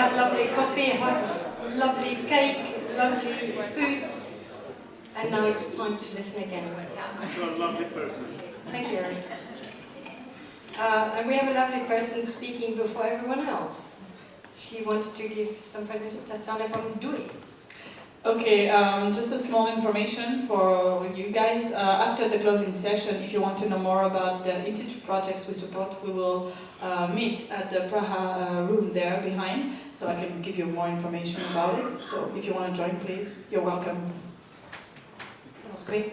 had lovely coffee, lovely cake, lovely food, and now it's time to listen again. You're a lovely person. Thank you, Eric. And we have a lovely person speaking before everyone else. She wanted to give some presentation. Tatjana from DUI. Okay, just a small information for you guys. After the closing session, if you want to know more about the ECF projects we support, we will meet at the Praha room there behind, so I can give you more information about it. So if you want to join, please, you're welcome. That was great.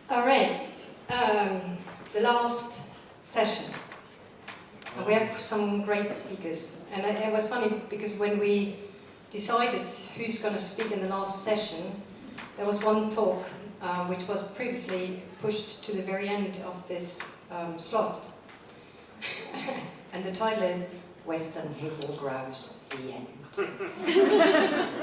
All right, the last session. We have some great speakers, and it was funny because when we decided who's going to speak in the last session, there was one talk which was previously pushed to the very end of this slot. And the title is Western Hazel Grouse, the End.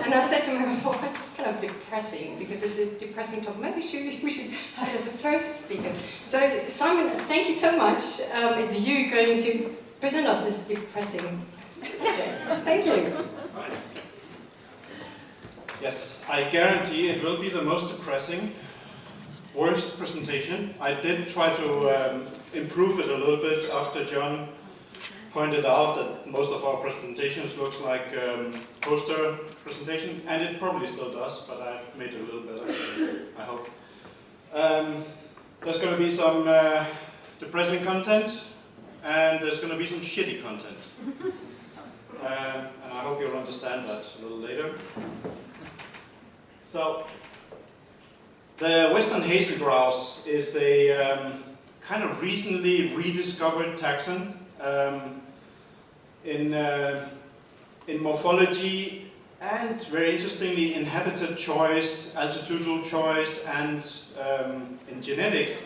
And I said to him, well, it's kind of depressing, because it's a depressing talk. Maybe we should have it as a first speaker. So, Simon, thank you so much. It's you going to present us this depressing subject. Thank you. Yes, I guarantee it will be the most depressing, worst presentation. I did try to improve it a little bit after John pointed out that most of our presentations looks like poster presentation, and it probably still does, but I've made it a little better, I hope. There's going to be some depressing content, and there's going to be some shitty content. And I hope you'll understand that a little later. So, the Western hazel grouse is a kind of recently rediscovered taxon. In morphology and, very interestingly, in habitat choice, altitudinal choice, and in genetics,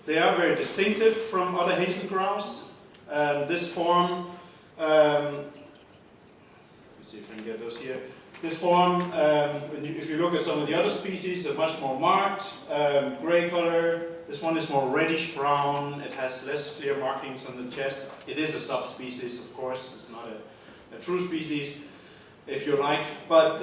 they are very distinctive from other hazel grouse. This form, let's see if I can get those here. This form, if you look at some of the other species, are much more marked, gray color. This one is more reddish brown. It has less clear markings on the chest. It is a subspecies, of course. It's not a true species, if you like. But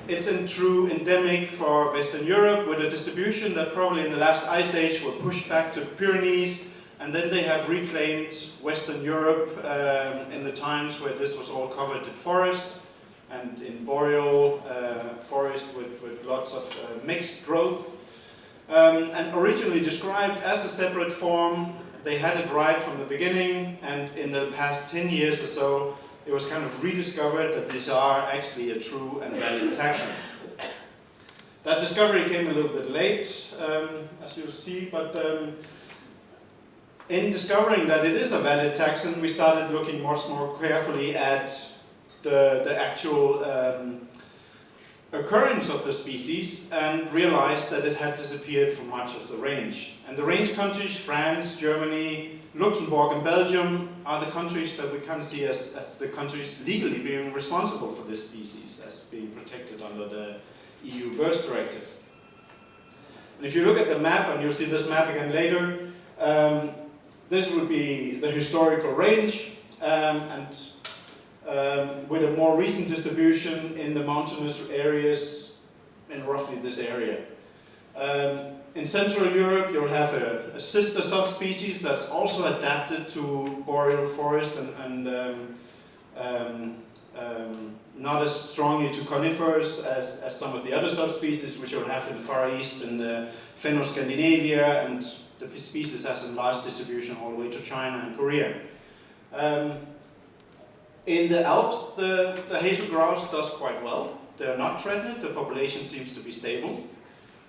it's in true endemic for Western Europe, with a distribution that probably in the last ice age were pushed back to the Pyrenees, and then they have reclaimed Western Europe in the times where this was all covered in forest and in boreal forest with lots of mixed growth. And originally described as a separate form. They had it right from the beginning, and in the past 10 years or so, it was kind of rediscovered that these are actually a true and valid taxon. That discovery came a little bit late, as you'll see, but in discovering that it is a valid taxon, we started looking much more carefully at the actual occurrence of the species, and realized that it had disappeared from much of the range. And the range countries, France, Germany, Luxembourg and Belgium, are the countries that we can see as the countries legally being responsible for this species, as being protected under the EU Birds Directive. And if you look at the map, and you'll see this map again later, this would be the historical range, with a more recent distribution in the mountainous areas in roughly this area. In Central Europe, you'll have a sister subspecies that's also adapted to boreal forest and not as strongly to conifers as some of the other subspecies, which you'll have in the Far East and Fenno-Scandinavia, and the species has a large distribution all the way to China and Korea. In the Alps, the hazel grouse does quite well. They're not threatened, the population seems to be stable.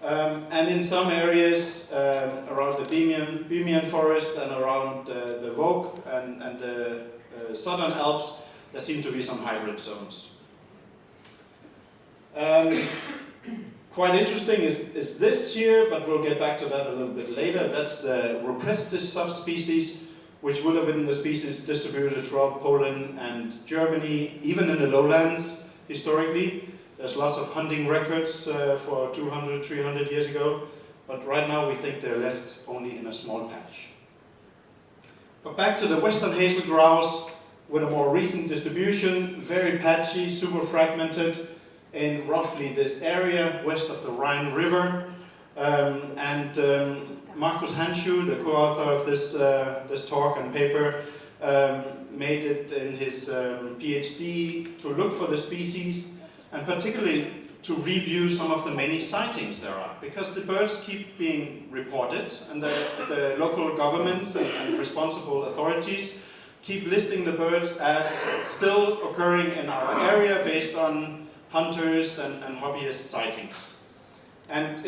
And in some areas around the Bohemian forest and around the Vosges and the southern Alps, there seem to be some hybrid zones. Quite interesting is this here, but we'll get back to that a little bit later. That's Rupestis subspecies, which would have been the species distributed throughout Poland and Germany, even in the lowlands historically. There's lots of hunting records for 200, 300 years ago, but right now we think they're left only in a small patch. But back to the Western hazel grouse, with a more recent distribution, very patchy, super fragmented in roughly this area west of the Rhine River. Markus Handschuh, the co-author of this talk and paper, made it in his PhD to look for the species, and particularly to review some of the many sightings there are, because the birds keep being reported, and the local governments and responsible authorities keep listing the birds as still occurring in our area based on hunters and hobbyist sightings. And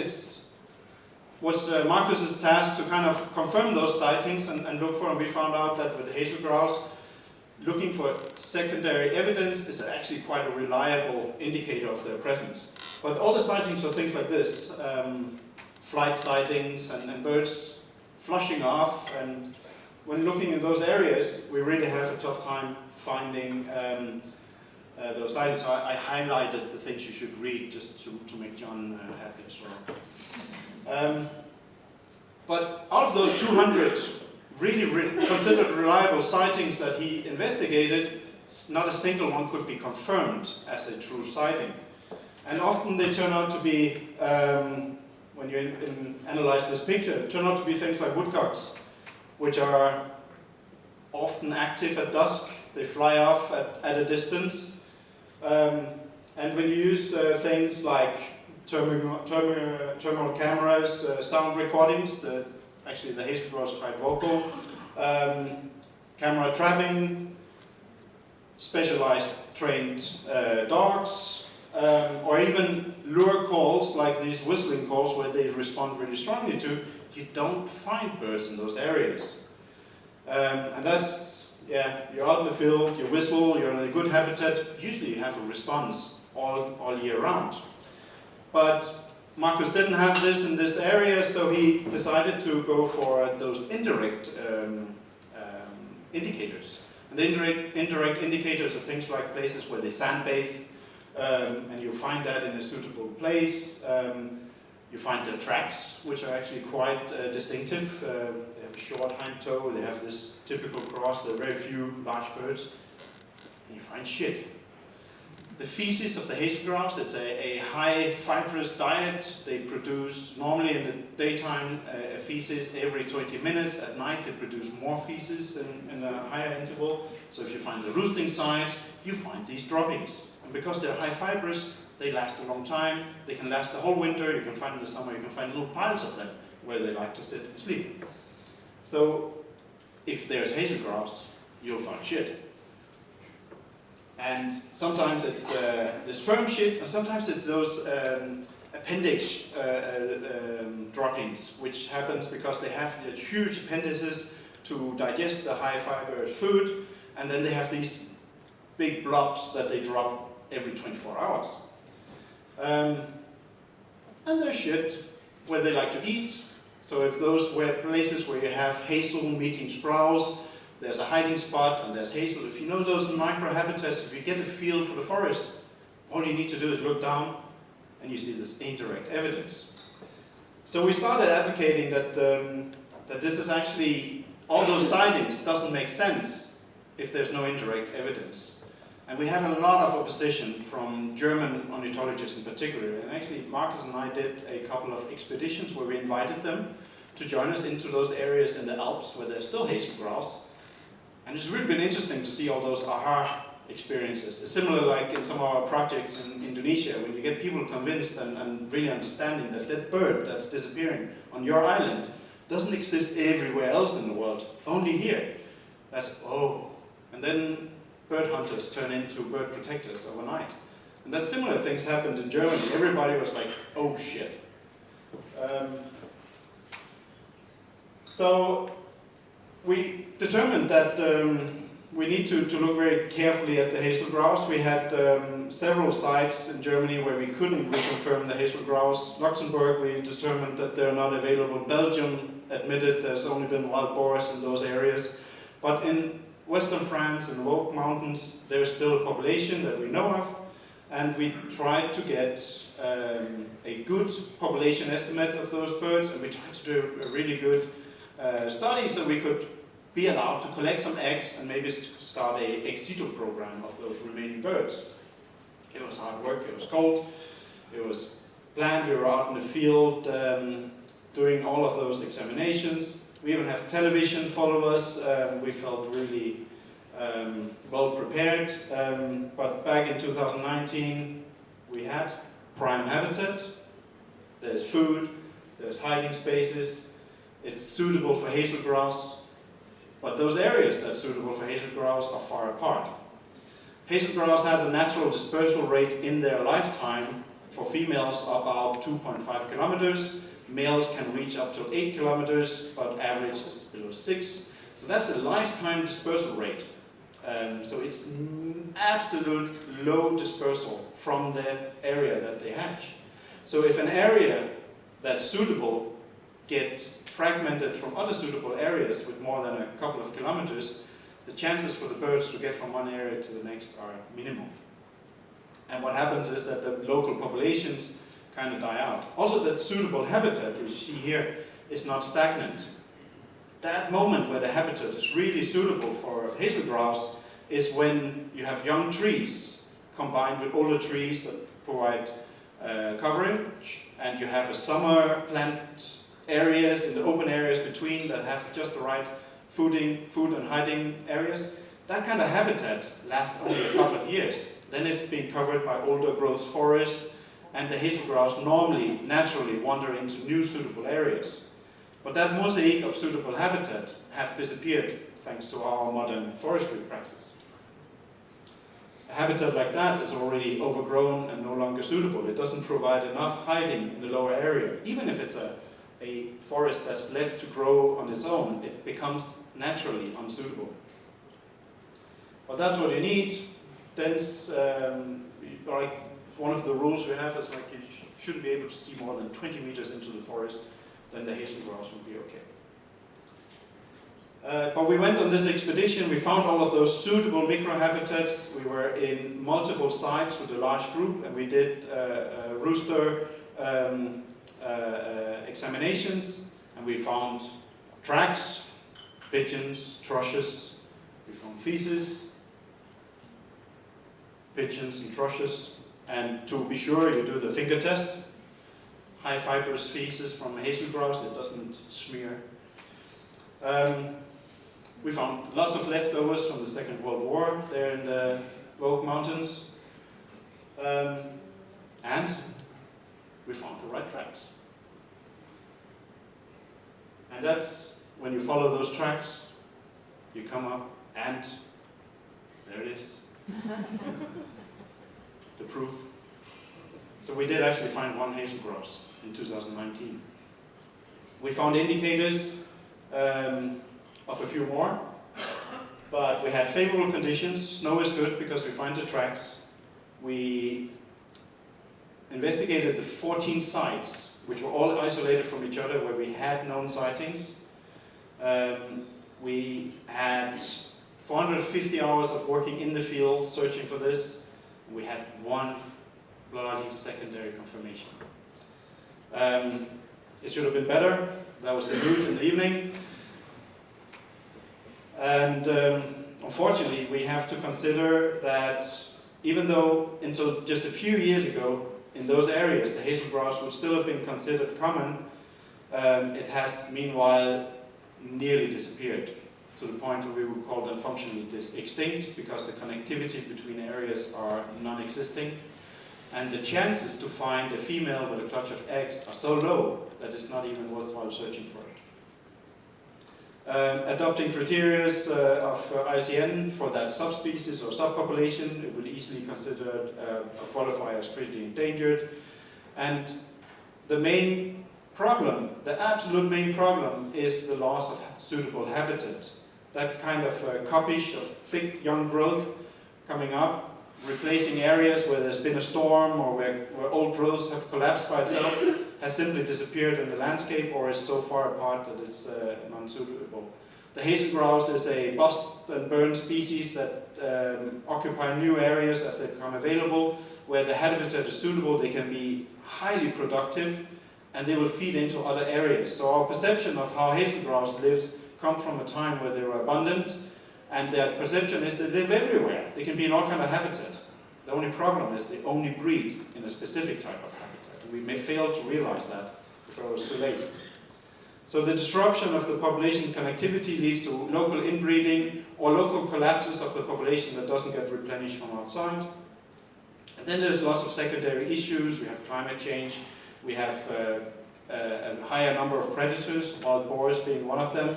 was Marcus's task to kind of confirm those sightings and look for them. We found out that with hazel grouse, looking for secondary evidence is actually quite a reliable indicator of their presence. But all the sightings are things like this, flight sightings and birds flushing off, and when looking in those areas, we really have a tough time finding those sightings. So I highlighted the things you should read just to make John happy as well. But out of those 200 really considered reliable sightings that he investigated, not a single one could be confirmed as a true sighting. And often they turn out to be, when you analyze this picture, they turn out to be things like woodcocks, which are often active at dusk. They fly off at a distance. And when you use things like terminal cameras, sound recordings, actually the hazel grouse is quite vocal, camera trapping, specialized trained dogs, or even lure calls like these whistling calls where they respond really strongly to, you don't find birds in those areas. And that's, yeah, you're out in the field, you whistle, you're in a good habitat, usually you have a response all year round. But Marcus didn't have this in this area, so he decided to go for those indirect indicators. And the indirect indicators are things like places where they sunbathe, and you find that in a suitable place. You find the tracks, which are actually quite distinctive. They have a short hind toe, they have this typical cross, there are very few large birds. And you find shit. The feces of the hazel grouse, it's a high fibrous diet. They produce, normally in the daytime, feces every 20 minutes. At night they produce more feces in a higher interval. So if you find the roosting sites, you find these droppings. And because they're high fibrous, they last a long time. They can last the whole winter. You can find in the summer, you can find little piles of them where they like to sit and sleep. So if there's hazel grouse, you'll find shit. And sometimes it's this firm shit, and sometimes it's those appendix droppings, which happens because they have the huge appendices to digest the high fiber food, and then they have these big blobs that they drop every 24 hours. And there's shit where they like to eat. So if those were places where you have hazel meeting sprouse, there's a hiding spot and there's hazel. If you know those microhabitats, if you get a feel for the forest, all you need to do is look down and you see this indirect evidence. So we started advocating that, that this is actually, all those sightings doesn't make sense if there's no indirect evidence. And we had a lot of opposition from German ornithologists in particular. And actually Marcus and I did a couple of expeditions where we invited them to join us into those areas in the Alps where there's still hazel grouse. And it's really been interesting to see all those aha experiences. It's similar like in some of our projects in Indonesia, when you get people convinced and really understanding that that bird that's disappearing on your island doesn't exist everywhere else in the world, only here. That's, oh. And then bird hunters turn into bird protectors overnight. And that similar things happened in Germany. Everybody was like, oh shit. So we determined that we need to look very carefully at the hazel grouse. We had several sites in Germany where we couldn't reconfirm the hazel grouse. Luxembourg, we determined that they're not available. Belgium admitted there's only been wild boars in those areas. But in western France, in the Vosges Mountains, there's still a population that we know of. And we tried to get a good population estimate of those birds, and we tried to do a really good study so we could be allowed to collect some eggs and maybe start a ex situ program of those remaining birds. It was hard work, it was cold, it was planned, we were out in the field doing all of those examinations. We even have television follow us, we felt really well prepared, but back in 2019 we had prime habitat, there's food, there's hiding spaces, it's suitable for hazel grouse, but those areas that are suitable for hazel grouse are far apart. Hazel grouse has a natural dispersal rate in their lifetime for females about 2.5 kilometers. Males can reach up to 8 kilometers, but average is below 6. So that's a lifetime dispersal rate. So it's absolute low dispersal from the area that they hatch. So if an area that's suitable gets fragmented from other suitable areas with more than a couple of kilometers, the chances for the birds to get from one area to the next are minimal. And what happens is that the local populations kind of die out. Also, that suitable habitat, which you see here, is not stagnant. That moment where the habitat is really suitable for hazel grouse is when you have young trees combined with older trees that provide coverage, and you have a summer plant areas in the open areas between that have just the right food and hiding areas. That kind of habitat lasts only a couple of years. Then it's been covered by older growth forest, and the hazel grouse normally, naturally wander into new suitable areas. But that mosaic of suitable habitat have disappeared thanks to our modern forestry practice. A habitat like that is already overgrown and no longer suitable. It doesn't provide enough hiding in the lower area. Even if it's a forest that's left to grow on its own, it becomes naturally unsuitable. But that's what you need. Dense, like one of the rules we have is like you shouldn't be able to see more than 20 meters into the forest, then the hazel grouse will be okay. But we went on this expedition, we found all of those suitable microhabitats. We were in multiple sites with a large group, and we did rooster examinations, and we found tracks, pigeons, thrushes, we found feces, pigeons and thrushes, and to be sure you do the finger test. High fibrous feces from hazel grouse, it doesn't smear. We found lots of leftovers from the Second World War there in the Vogue Mountains, and we found the right tracks. And that's when you follow those tracks, you come up and there it is. The proof. So we did actually find one hazel grouse in 2019. We found indicators of a few more, but we had favorable conditions. Snow is good because we find the tracks. We investigated the 14 sites, which were all isolated from each other, where we had known sightings. We had 450 hours of working in the field searching for this, and we had one bloody secondary confirmation. It should have been better. That was the mood in the evening. And unfortunately, we have to consider that even though until just a few years ago, in those areas, the hazel grouse would still have been considered common, it has meanwhile nearly disappeared, to the point where we would call them functionally extinct, because the connectivity between areas are non-existing, and the chances to find a female with a clutch of eggs are so low that it's not even worthwhile searching for it. Adopting criteria of ICN for that subspecies or subpopulation, it would easily consider qualify as critically endangered. And the main problem, the absolute main problem, is the loss of suitable habitat. That kind of coppish of thick young growth coming up, replacing areas where there's been a storm or where old growths have collapsed by itself, has simply disappeared in the landscape or is so far apart that it's non-suitable. The hazel grouse is a bust and burn species that occupy new areas as they become available. Where the habitat is suitable, they can be highly productive and they will feed into other areas. So our perception of how hazel grouse lives come from a time where they were abundant, and their perception is they live everywhere. They can be in all kind of habitat. The only problem is they only breed in a specific type of habitat. We may fail to realize that before it was too late. So the disruption of the population connectivity leads to local inbreeding or local collapses of the population that doesn't get replenished from outside. And then there's lots of secondary issues. We have climate change. We have a higher number of predators, wild boars being one of them.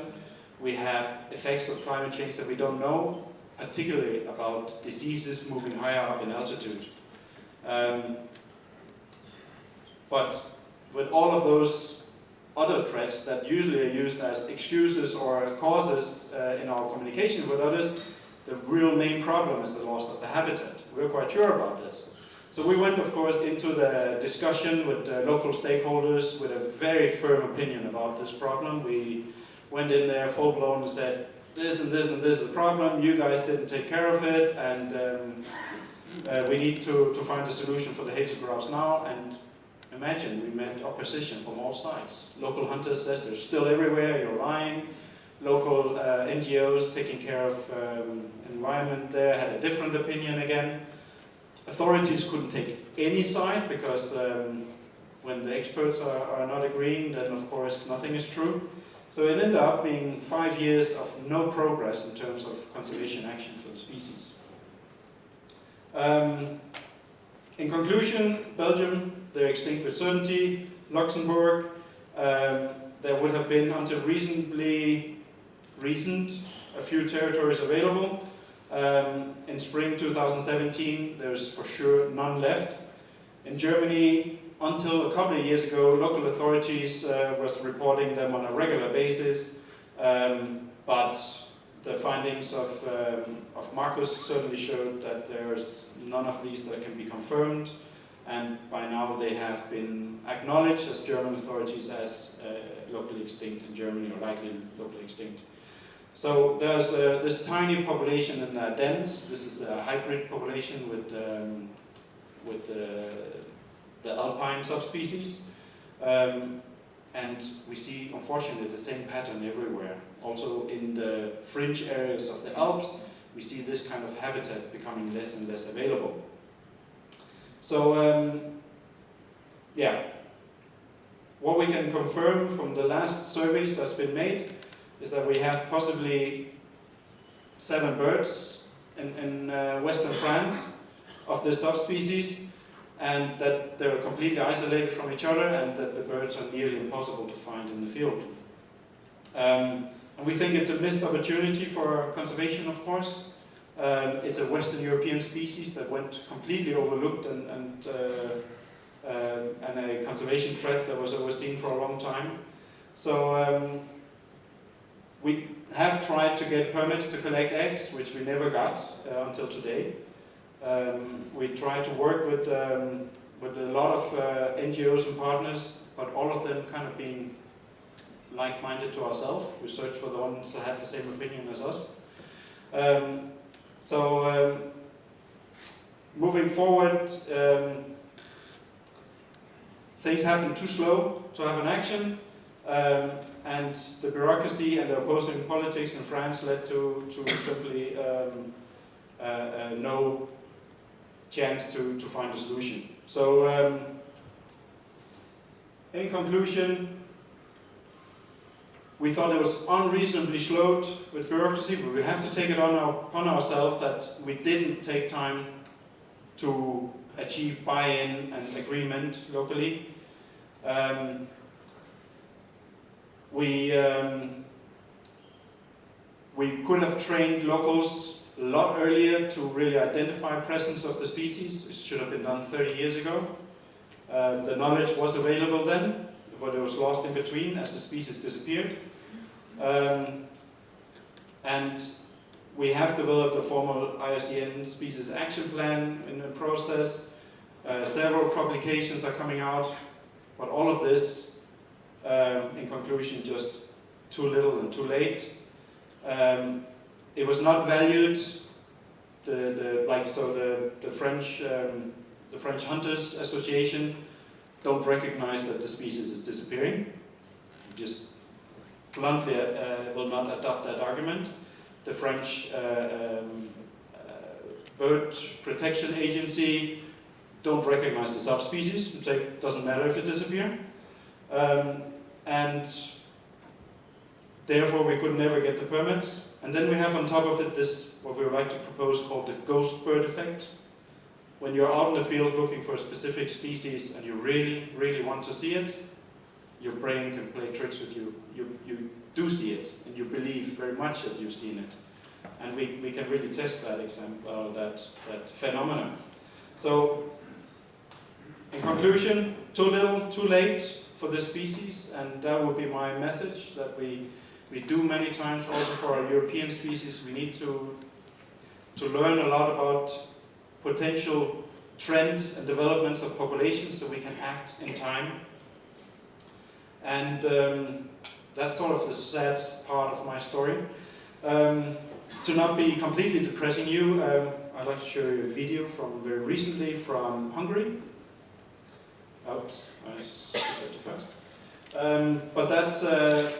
We have effects of climate change that we don't know, particularly about diseases moving higher up in altitude. But with all of those other threats that usually are used as excuses or causes in our communication with others, the real main problem is the loss of the habitat. We're quite sure about this. So we went, of course, into the discussion with the local stakeholders with a very firm opinion about this problem. We went in there full-blown and said, this and this and this is the problem, you guys didn't take care of it, and we need to find a solution for the hazel grouse now. And imagine, we met opposition from all sides. Local hunters says they're still everywhere, you're lying. Local NGOs taking care of environment there had a different opinion again. Authorities couldn't take any side because when the experts are not agreeing, then of course nothing is true. So it ended up being 5 years of no progress in terms of conservation action for the species. In conclusion, Belgium, they're extinct with certainty. Luxembourg, there would have been until reasonably recent a few territories available. In spring 2017, there's for sure none left. In Germany, until a couple of years ago, local authorities was reporting them on a regular basis, but the findings of Marcus certainly showed that there's none of these that can be confirmed, and by now they have been acknowledged as German authorities as locally extinct in Germany, or likely locally extinct. So there's this tiny population in the Ardennes. This is a hybrid population with the alpine subspecies. And we see, unfortunately, the same pattern everywhere. Also in the fringe areas of the Alps, we see this kind of habitat becoming less and less available. So, yeah, what we can confirm from the last surveys that's been made is that we have possibly 7 birds in western France of this subspecies, and that they're completely isolated from each other, and that the birds are nearly impossible to find in the field. And we think it's a missed opportunity for conservation, of course. It's a Western European species that went completely overlooked and a conservation threat that was overseen for a long time. So we have tried to get permits to collect eggs, which we never got until today. We tried to work with a lot of NGOs and partners, but all of them kind of being like-minded to ourselves. We searched for the ones that had the same opinion as us. Moving forward, things happen too slow to have an action, and the bureaucracy and the opposing politics in France led to simply no chance to find a solution. So, in conclusion, we thought it was unreasonably slowed with bureaucracy, but we have to take it on ourselves that we didn't take time to achieve buy-in and agreement locally. We could have trained locals a lot earlier to really identify presence of the species. It should have been done 30 years ago. The knowledge was available then, but it was lost in between as the species disappeared. And we have developed a formal IUCN species action plan in the process. Several publications are coming out, but all of this, in conclusion, just too little and too late. It was not valued. The French Hunters Association don't recognize that the species is disappearing. Just bluntly will not adopt that argument. The French Bird Protection Agency don't recognize the subspecies, and say it doesn't matter if it disappears. And therefore we could never get the permits. And then we have on top of it this, what we would like to propose, called the ghost bird effect. When you're out in the field looking for a specific species and you really, really want to see it, your brain can play tricks with you. You do see it, and you believe very much that you've seen it. And we can really test that example, that phenomenon. So, in conclusion, too little, too late for this species, and that would be my message, that we do many times also for our European species. We need to learn a lot about potential trends and developments of populations so we can act in time. And that's sort of the sad part of my story. To not be completely depressing you, I'd like to show you a video from very recently from Hungary. Oops, I skipped it first. But that's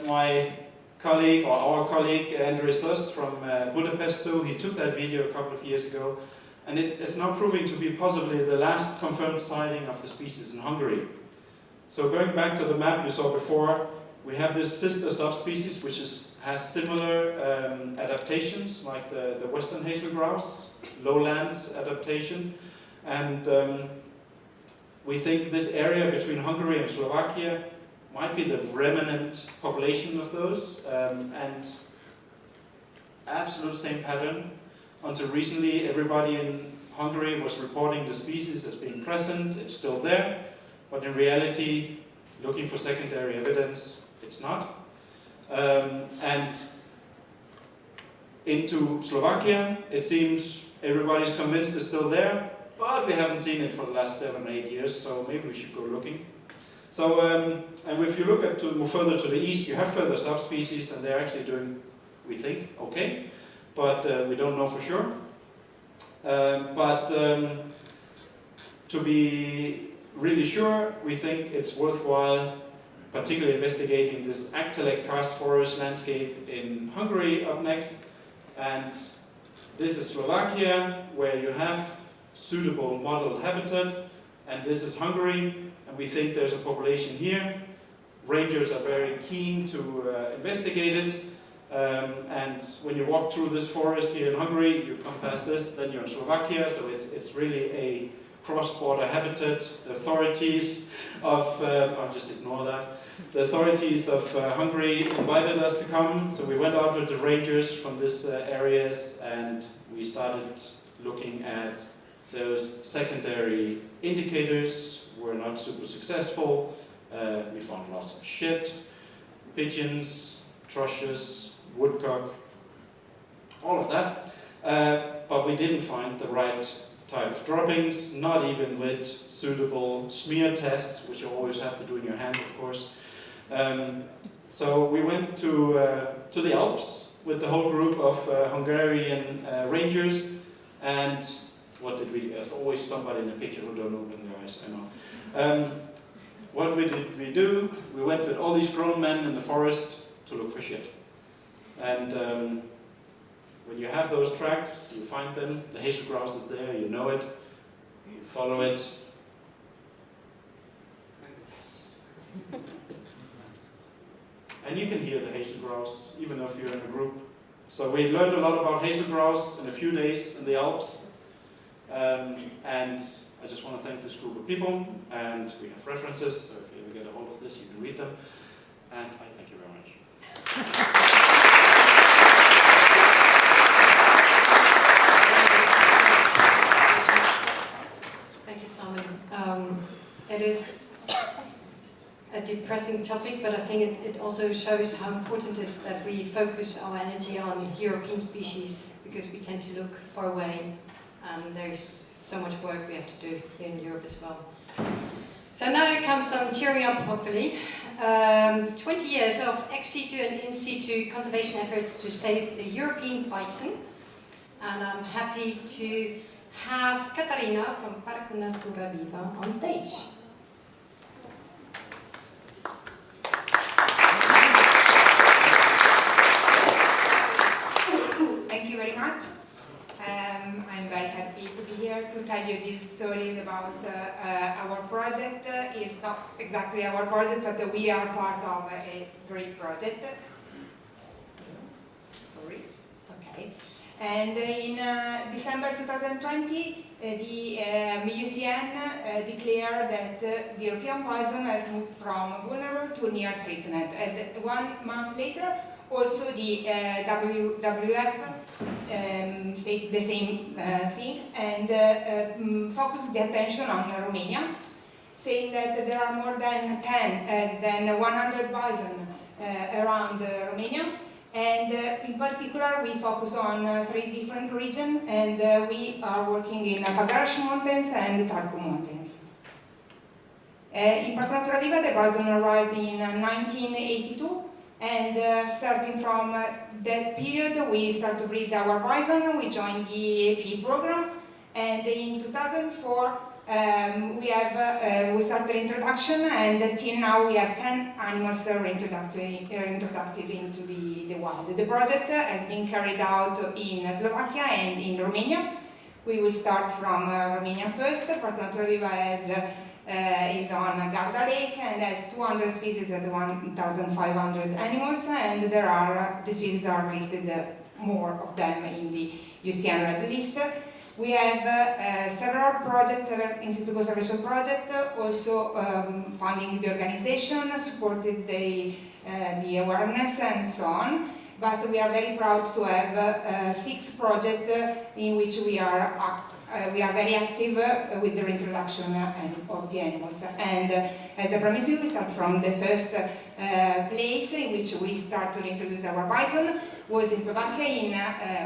my colleague, or our colleague, Andres Sus from Budapest Zoo. He took that video a couple of years ago, and it's now proving to be possibly the last confirmed sighting of the species in Hungary. So going back to the map you saw before, we have this sister subspecies which has similar adaptations, like the western hazel grouse, lowlands adaptation, and we think this area between Hungary and Slovakia might be the remnant population of those, and absolute same pattern. Until recently, everybody in Hungary was reporting the species as being present, it's still there, but in reality, looking for secondary evidence, it's not. And into Slovakia, it seems everybody's convinced it's still there, but we haven't seen it for the last 7 or 8 years, so maybe we should go looking. So, and if you look at further to the east, you have further subspecies, and they're actually doing, we think, okay, but we don't know for sure. To be really sure, we think it's worthwhile particularly investigating this Actelec karst forest landscape in Hungary up next. And this is Slovakia, where you have suitable modeled habitat, and this is Hungary, and we think there's a population here. Rangers are very keen to investigate it, and when you walk through this forest here in Hungary, you come past this, then you're in Slovakia, so it's really a cross-border habitat. The authorities of, I'll just ignore that, the authorities of Hungary invited us to come, so we went out with the rangers from these areas, and we started looking at those secondary indicators. Were not super successful. We found lots of shit, pigeons, thrushes, woodcock, all of that, but we didn't find the right type of droppings, not even with suitable smear tests, which you always have to do in your hand, of course. So we went to the Alps with the whole group of Hungarian rangers, and what did we? There's always somebody in the picture who don't open their eyes, I know. What did we do? We went with all these grown men in the forest to look for shit. And when you have those tracks, you find them, the hazel grouse is there, you know it, you follow it. Yes. And you can hear the hazel grouse, even if you're in a group. So we learned a lot about hazel grouse in a few days in the Alps. And I just want to thank this group of people, and we have references, so if you ever get a hold of this, you can read them. And I thank you very much. Thank you, Simon. It is a depressing topic, but I think it also shows how important it is that we focus our energy on European species, because we tend to look far away, and there's so much work we have to do here in Europe as well. So now comes some cheering up, hopefully. 20 years of ex situ and in situ conservation efforts to save the European bison. And I'm happy to have Katarina from Parque Natura Viva on stage. you these stories about our project. It's not exactly our project, but we are part of a great project. Sorry. Okay. And in December 2020, the UCN declared that the European Poison has moved from vulnerable to near threatened. And 1 month later, also the WWF said the same thing and focused the attention on Romania, saying that there are more than 100 bison around Romania. And in particular, we focus on 3 different regions, and we are working in Bagarash Mountains and Tarku Mountains. In Parco Natura Viva, the bison arrived in 1982, and starting from that period, we start to breed our bison. We joined the EAP program, and in 2004, we started introduction, and till now we have 10 animals reintroduced into the wild. The project has been carried out in Slovakia and in Romania. We will start from Romania first. Parco Natura Viva is on Garda Lake and has 200 species and 1,500 animals, and the species are listed, more of them in the UCN Red List. We have several projects, several in-situ conservation projects, also funding the organization, supported the awareness and so on. But we are very proud to have 6 projects in which we are very active with the reintroduction of the animals. And as I promised you, we start from the first place in which we start to introduce our bison, was in Slovakia in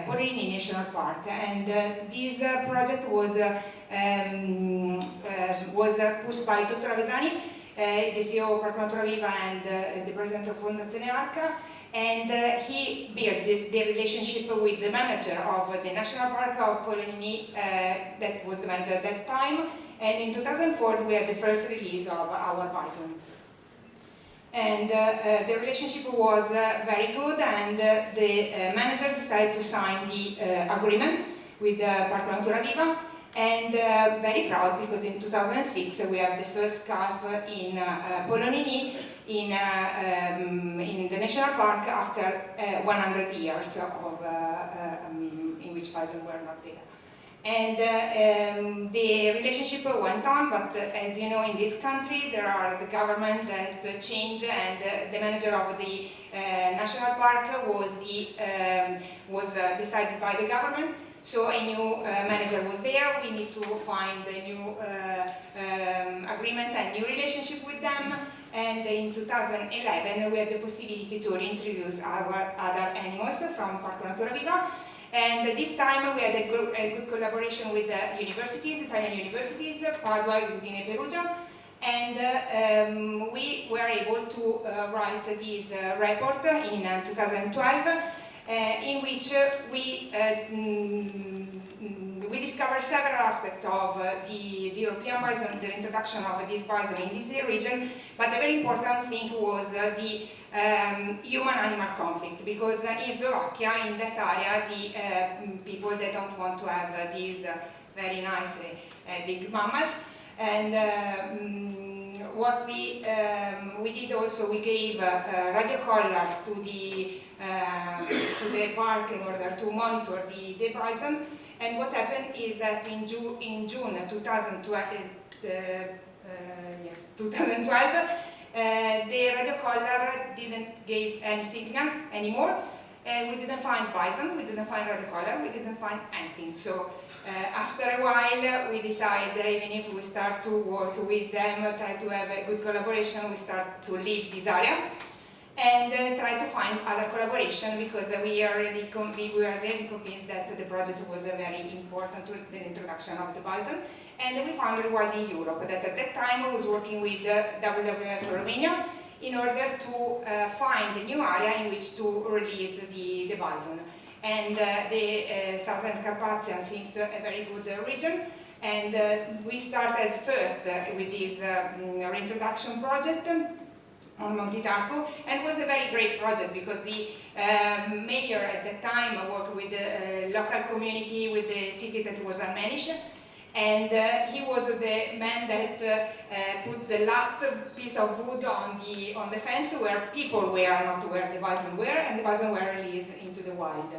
Polini National Park. And this project was pushed by Dr. Avesani, the CEO of Parco Natura Viva and the president of Fondazione Arca. And he built the relationship with the manager of the National Park of Polini, that was the manager at that time. And in 2004 we had the first release of our bison. And the relationship was very good, and the manager decided to sign the agreement with Parco Natura Viva. And very proud, because in 2006 we have the first calf in Polonini in the national park after 100 years in which bison were not there. And the relationship went on, but as you know, in this country there are the government that change, and the manager of the national park was decided by the government. So a new manager was there. We need to find a new agreement and new relationship with them. And in 2011 we had the possibility to reintroduce our other animals from Parco Natura Viva. And this time we had a good collaboration with universities, Italian universities, Padua, Udine, Perugia. And we were able to write this report in 2012, in which we discovered several aspects of the European bison, the introduction of this bison in this region, but the very important thing was the human-animal conflict, because in Slovakia, in that area, the people, they don't want to have these very nice big mammals. And what we did also, we gave radio collars to the park in order to monitor the bison. And what happened is that in June 2012, the radio collar didn't give any signal anymore. We didn't find bison, we didn't find radio collar, we didn't find anything. So after a while, we decided, even if we start to work with them, try to have a good collaboration, we start to leave this area and try to find other collaboration, because we were really convinced that the project was very important to the introduction of the bison. And we found it while in Europe, that at that time I was working with WWF Romania in order to find a new area in which to release the bison. And the Southern Carpathian seems a very good region, and we start as first with this reintroduction project on Monte Tarco, and it was a very great project because the mayor at that time worked with the local community, with the city that was Armenish, And he was the man that put the last piece of wood on the fence where people were, not where the bison were, and the bison were released into the wild.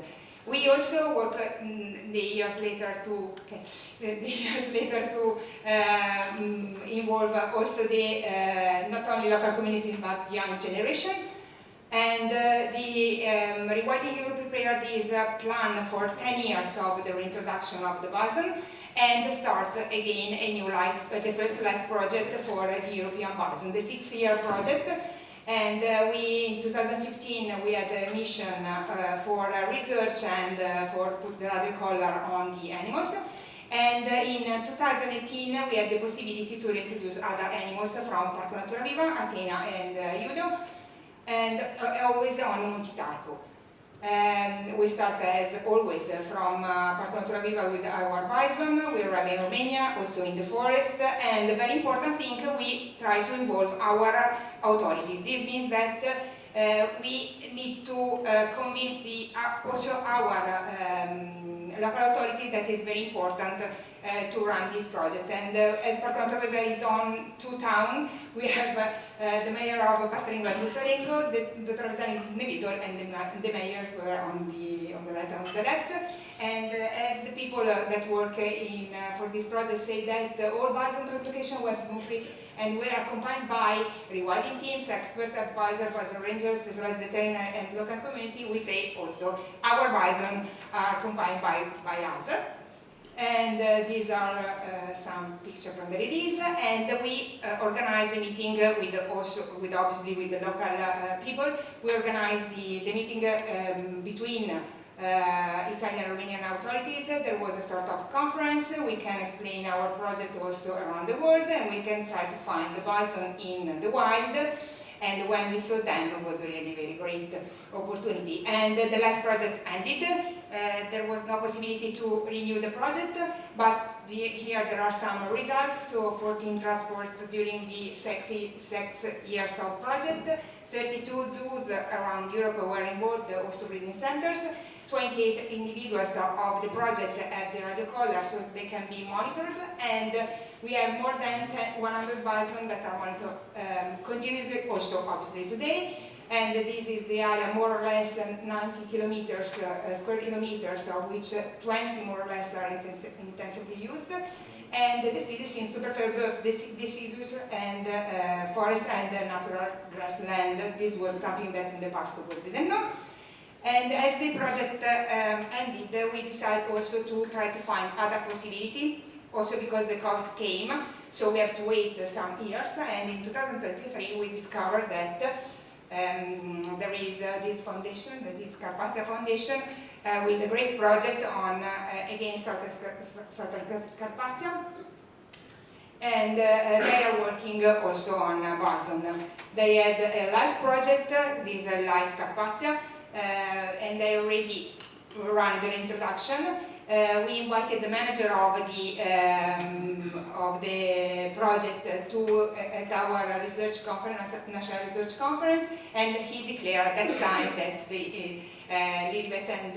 We also work the years later to involve also the not only local community but young generation. And the Rewilding Europe prepared this plan for 10 years of the reintroduction of the bison and start again a new life, the first life project for the European bison, the 6-year project. And in 2015 we had a mission for research and for put the radio collar on the animals. And in 2018 we had the possibility to reintroduce other animals from Parco Natura Viva, Athena and Judo, and always on Monte Tarco. We start as always from Parco Natura Viva with our bison, we arrive in Romania, also in the forest, and the very important thing, we try to involve our authorities. This means that we need to convince also our local authorities that is very important to run this project. And as Parco Natura Viva is on 2 towns, we have the mayor of Pastoringo and Bussarengo, the Travisani is in the middle, and the mayors were on the right and on the left. And as the people that work for this project say that all bison translocation went smoothly, and we are accompanied by rewilding teams, expert advisors, bison rangers, specialized veterinary and local community. We say also our bison are accompanied by us. And these are some pictures from the release, and we organize a meeting with obviously with the local people. We organize the meeting between Italian and Romanian authorities. There was a sort of conference. We can explain our project also around the world, and we can try to find the bison in the wild. And when we saw them, it was really very great opportunity. And the life project ended. There was no possibility to renew the project, but here there are some results. So 14 transports during the 6 years of project, 32 zoos around Europe were involved, also breeding centers. 28 individuals of the project have the radio collar, so they can be monitored, and we have more than 100 bison that are monitored continuously, also obviously today. And this is the area more or less 90 kilometers, square kilometers, of which 20 more or less are intensively used. And the species seems to prefer both deciduous and forest and natural grassland. This was something that in the past was didn't know. And as the project ended, we decided also to try to find other possibility, also because the COVID came, so we have to wait some years. And in 2023 we discovered that there is this foundation, that is Carpazia Foundation, with a great project on against Southern Carpazia. And they are working also on bison. They had a life project, this Life Carpazia, and they already ran the introduction. We invited the manager of the project at our research conference, national research conference, and he declared at that time that the Lilibet and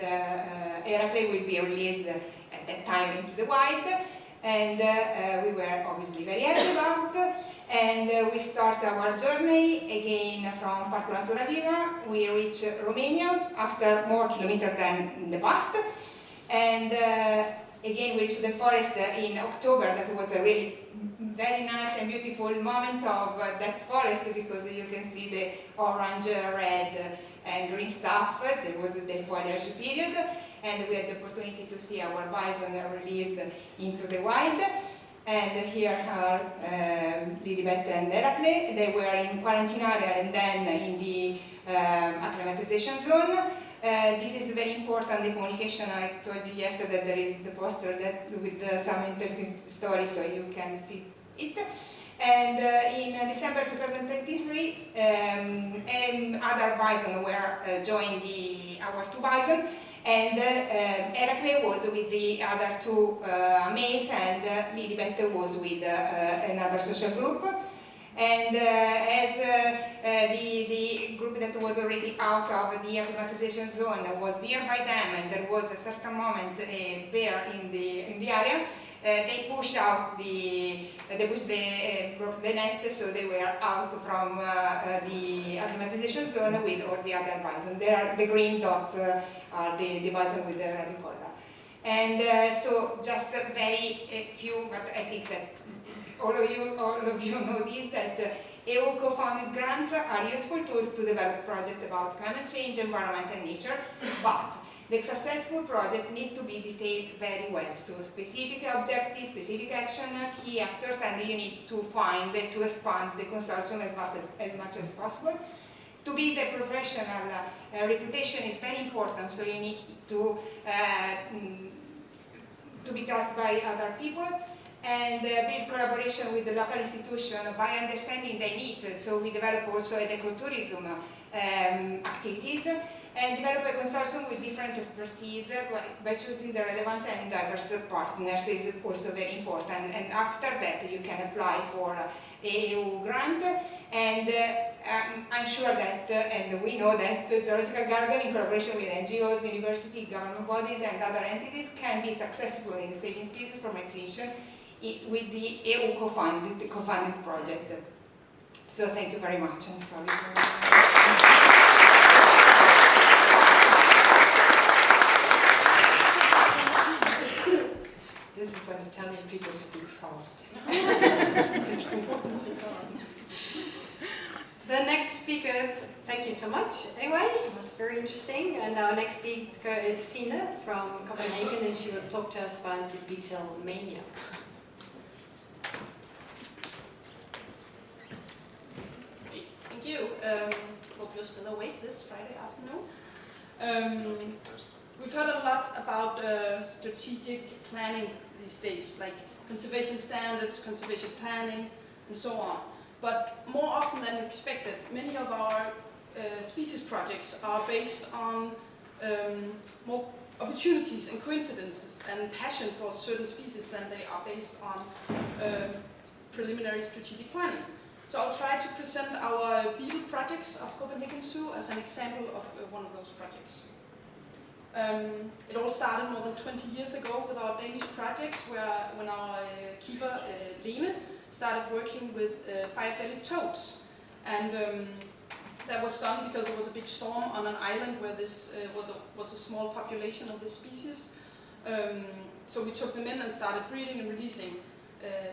Heracles will be released at that time into the wild, and we were obviously very happy about. And we start our journey again from Parco Natura Viva. We reach Romania after more kilometers than in the past. And again we reached the forest in October. That was a really very nice and beautiful moment of that forest, because you can see the orange, red and green stuff. There was the foliage period, and we had the opportunity to see our bison released into the wild. And here are Lilibet and Heracles. They were in quarantine area and then in the acclimatization zone. This is very important, the communication. I told you yesterday that there is the poster that with some interesting stories, so you can see it. And in December 2023, other bison were joined our 2 bison. And Heracles was with the other 2 males, and Lilibet was with another social group. And as the group that was already out of the acclimatization zone was nearby them, and there was a certain moment a bear in the area, they pushed out broke the net, so they were out from the acclimatization zone with all the other bison. There, the green dots are the bison with the red collar. And so just a very few, but I think that all of you know this, that EU co-funded grants are useful tools to develop projects about climate change, environment and nature, but the successful project needs to be detailed very well. So specific objectives, specific action, key actors, and you need to find, to expand the consortium as much as possible. To be the professional reputation is very important, so you need to be trusted by other people, and build collaboration with the local institution by understanding their needs. So we develop also ecotourism activities, and develop a consortium with different expertise by choosing the relevant and diverse partners is also very important. And after that you can apply for a EU grant, and I'm sure that, and we know that the Zoological Garden in collaboration with NGOs, universities, government bodies and other entities can be successful in saving species from extinction with the EU co-funded project. So thank you very much, and sorry for This is when Italian people speak fast. The next speaker, thank you so much. Anyway, it was very interesting. And our next speaker is Sine from Copenhagen, and she will talk to us about the beetle mania. Thank you. Hope you're still awake this Friday afternoon. We've heard a lot about strategic planning these days, like conservation standards, conservation planning, and so on. But more often than expected, many of our species projects are based on more opportunities and coincidences and passion for certain species than they are based on preliminary strategic planning. So I'll try to present our beetle projects of Copenhagen Zoo as an example of one of those projects. It all started more than 20 years ago with our Danish projects, when our keeper, Lene, started working with fire-bellied toads. And that was done because there was a big storm on an island where this was a small population of this species. So we took them in and started breeding and releasing.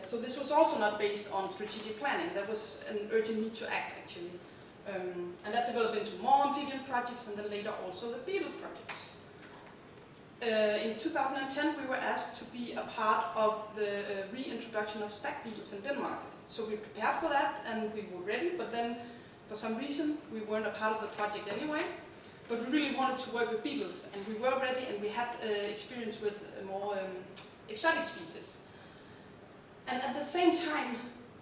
So this was also not based on strategic planning. That was an urgent need to act, actually. And that developed into more amphibian projects, and then later also the beetle projects. In 2010 we were asked to be a part of the reintroduction of stag beetles in Denmark. So we prepared for that and we were ready, but then for some reason we weren't a part of the project anyway. But we really wanted to work with beetles, and we were ready, and we had experience with more exotic species. And at the same time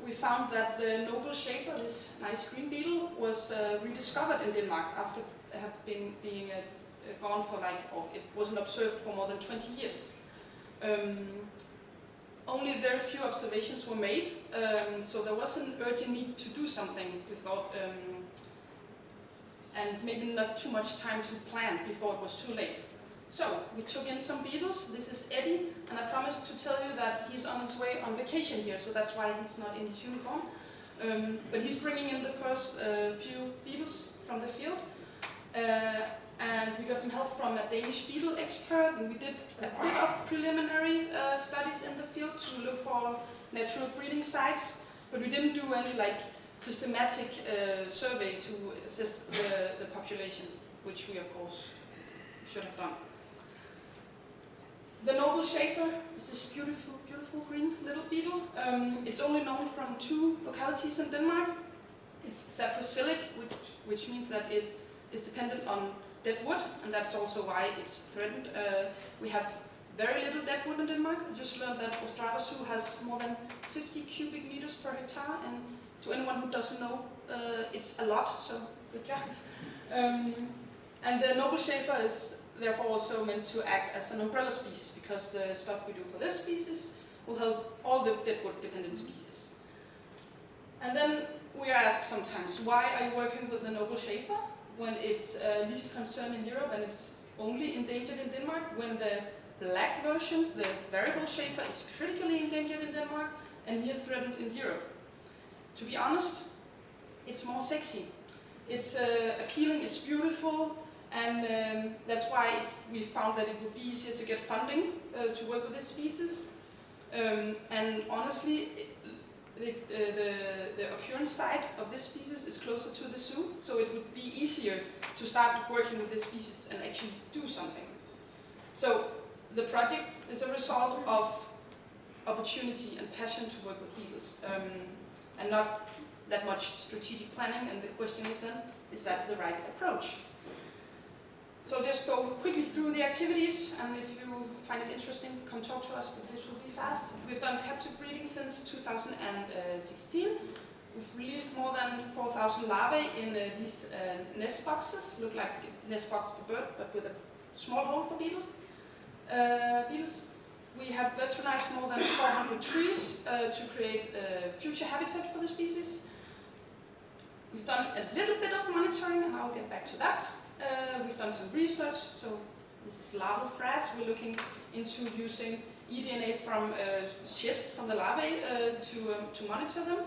we found that the noble Schaefer, this nice green beetle, was rediscovered in Denmark after being gone for it wasn't observed for more than 20 years. Only very few observations were made, so there was an urgent need to do something, we thought, and maybe not too much time to plan before it was too late. So we took in some beetles. This is Eddie, and I promised to tell you that he's on his way on vacation here, so that's why he's not in his uniform. But he's bringing in the first few beetles from the field. And we got some help from a Danish beetle expert, and we did a bit of preliminary studies in the field to look for natural breeding sites, but we didn't do any systematic survey to assess the population, which we of course should have done. The noble Schaefer is this beautiful, beautiful green little beetle. It's only known from 2 localities in Denmark. It's saprophilic, which means that it is dependent on dead wood, and that's also why it's threatened. We have very little dead wood in Denmark. I just learned that Ostrava Zoo has more than 50 cubic meters per hectare, and to anyone who doesn't know, it's a lot, so good job. And the noble Schaefer is therefore also meant to act as an umbrella species, because the stuff we do for this species will help all the deadwood dependent species. And then we are asked sometimes, why are you working with the noble Schaefer when it's least concerned in Europe and it's only endangered in Denmark, when the black version, the variable Schaefer, is critically endangered in Denmark and near threatened in Europe. To be honest, it's more sexy. It's appealing, it's beautiful, and that's why we found that it would be easier to get funding to work with this species. And honestly, the occurrence site of this species is closer to the zoo, so it would be easier to start working with this species and actually do something. So the project is a result of opportunity and passion to work with beetles, and not that much strategic planning. And the question is that the right approach? So I'll just go quickly through the activities, and if you find it interesting, come talk to us, but this will be fast. We've done captive breeding since 2016. We've released more than 4,000 larvae in these nest boxes, look like nest box for bird, but with a small hole for beetles. We have veterinized more than 400 trees to create future habitat for the species. We've done a little bit of monitoring, and I'll get back to that. We've done some research, so this is larval frass. We're looking into using eDNA from shit from the larvae to monitor them.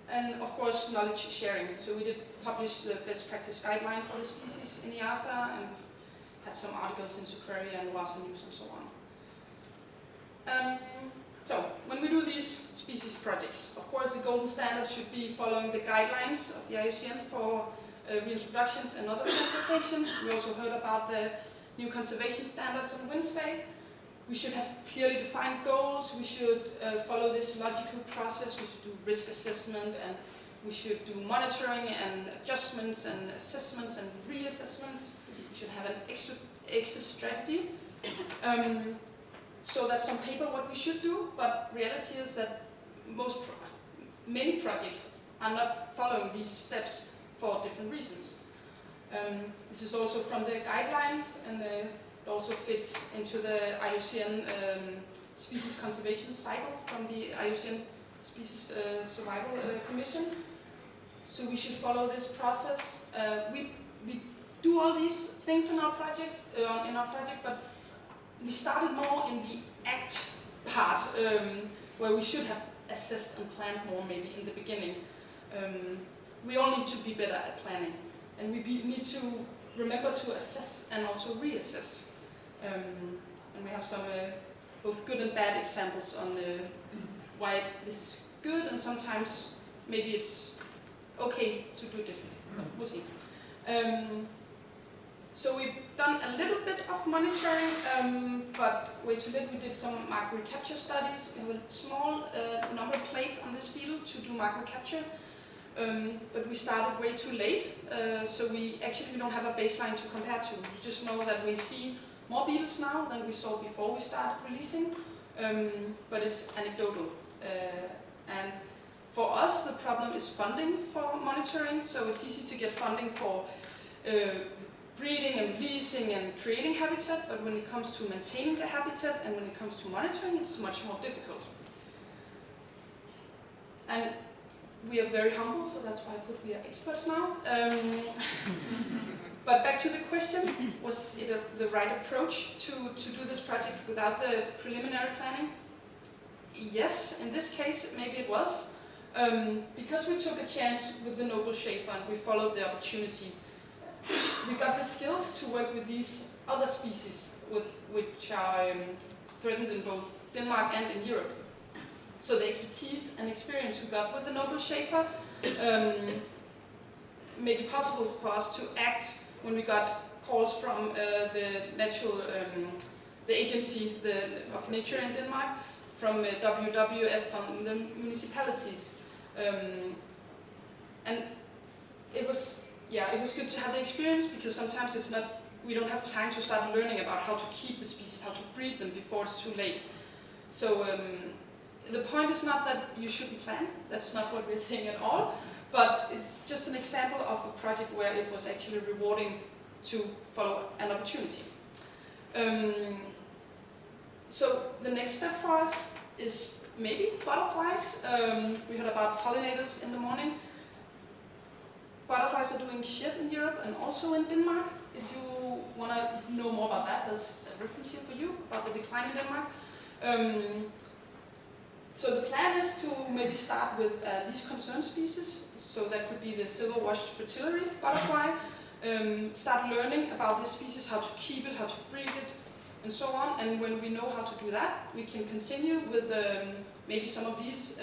And of course, knowledge sharing. So we did publish the best practice guideline for the species in EASA, and had some articles in Sucraria and Wasa News and so on. So when we do these species projects, of course the golden standard should be following the guidelines of the IUCN for reintroductions and other transplantations. We also heard about the new conservation standards on Wednesday. We should have clearly defined goals. We should follow this logical process. We should do risk assessment, and we should do monitoring and adjustments and assessments and reassessments. We should have an exit strategy. So that's on paper what we should do, but reality is that many projects are not following these steps for different reasons. This is also from the guidelines, and it also fits into the IUCN species conservation cycle from the IUCN Species Survival Commission. So we should follow this process. We do all these things in our project, but we started more in the act part, where we should have assessed and planned more maybe in the beginning. We all need to be better at planning, and we need to remember to assess and also reassess. And we have some both good and bad examples on why this is good, and sometimes maybe it's okay to do it differently. We'll see. So we've done a little bit of monitoring, but way too little. We did some mark recapture studies. We have a small number plate on this beetle to do mark recapture, but we started way too late, so we don't have a baseline to compare to. We just know that we see more beetles now than we saw before we started releasing, but it's anecdotal. And for us, the problem is funding for monitoring, so it's easy to get funding for breeding and releasing and creating habitat, but when it comes to maintaining the habitat and when it comes to monitoring, it's much more difficult. And we are very humble, so that's why I put we are experts now. But back to the question, was it the right approach to do this project without the preliminary planning? Yes, in this case, maybe it was. Because we took a chance with the noble Schaefer and we followed the opportunity, we got the skills to work with these other species which are threatened in both Denmark and in Europe. So the expertise and experience we got with the noble Schaefer made it possible for us to act when we got calls from the agency of nature in Denmark, from WWF, from the municipalities, and it was good to have the experience, because sometimes we don't have time to start learning about how to keep the species, how to breed them before it's too late. So the point is not that you shouldn't plan, that's not what we're saying at all, but it's just an example of a project where it was actually rewarding to follow an opportunity. So the next step for us is maybe butterflies. We heard about pollinators in the morning. Butterflies are doing shit in Europe and also in Denmark. If you want to know more about that, there's a reference here for you about the decline in Denmark. So the plan is to maybe start with least concern species. So that could be the silver-washed fritillary butterfly. Start learning about this species, how to keep it, how to breed it, and so on. And when we know how to do that, we can continue with maybe some of these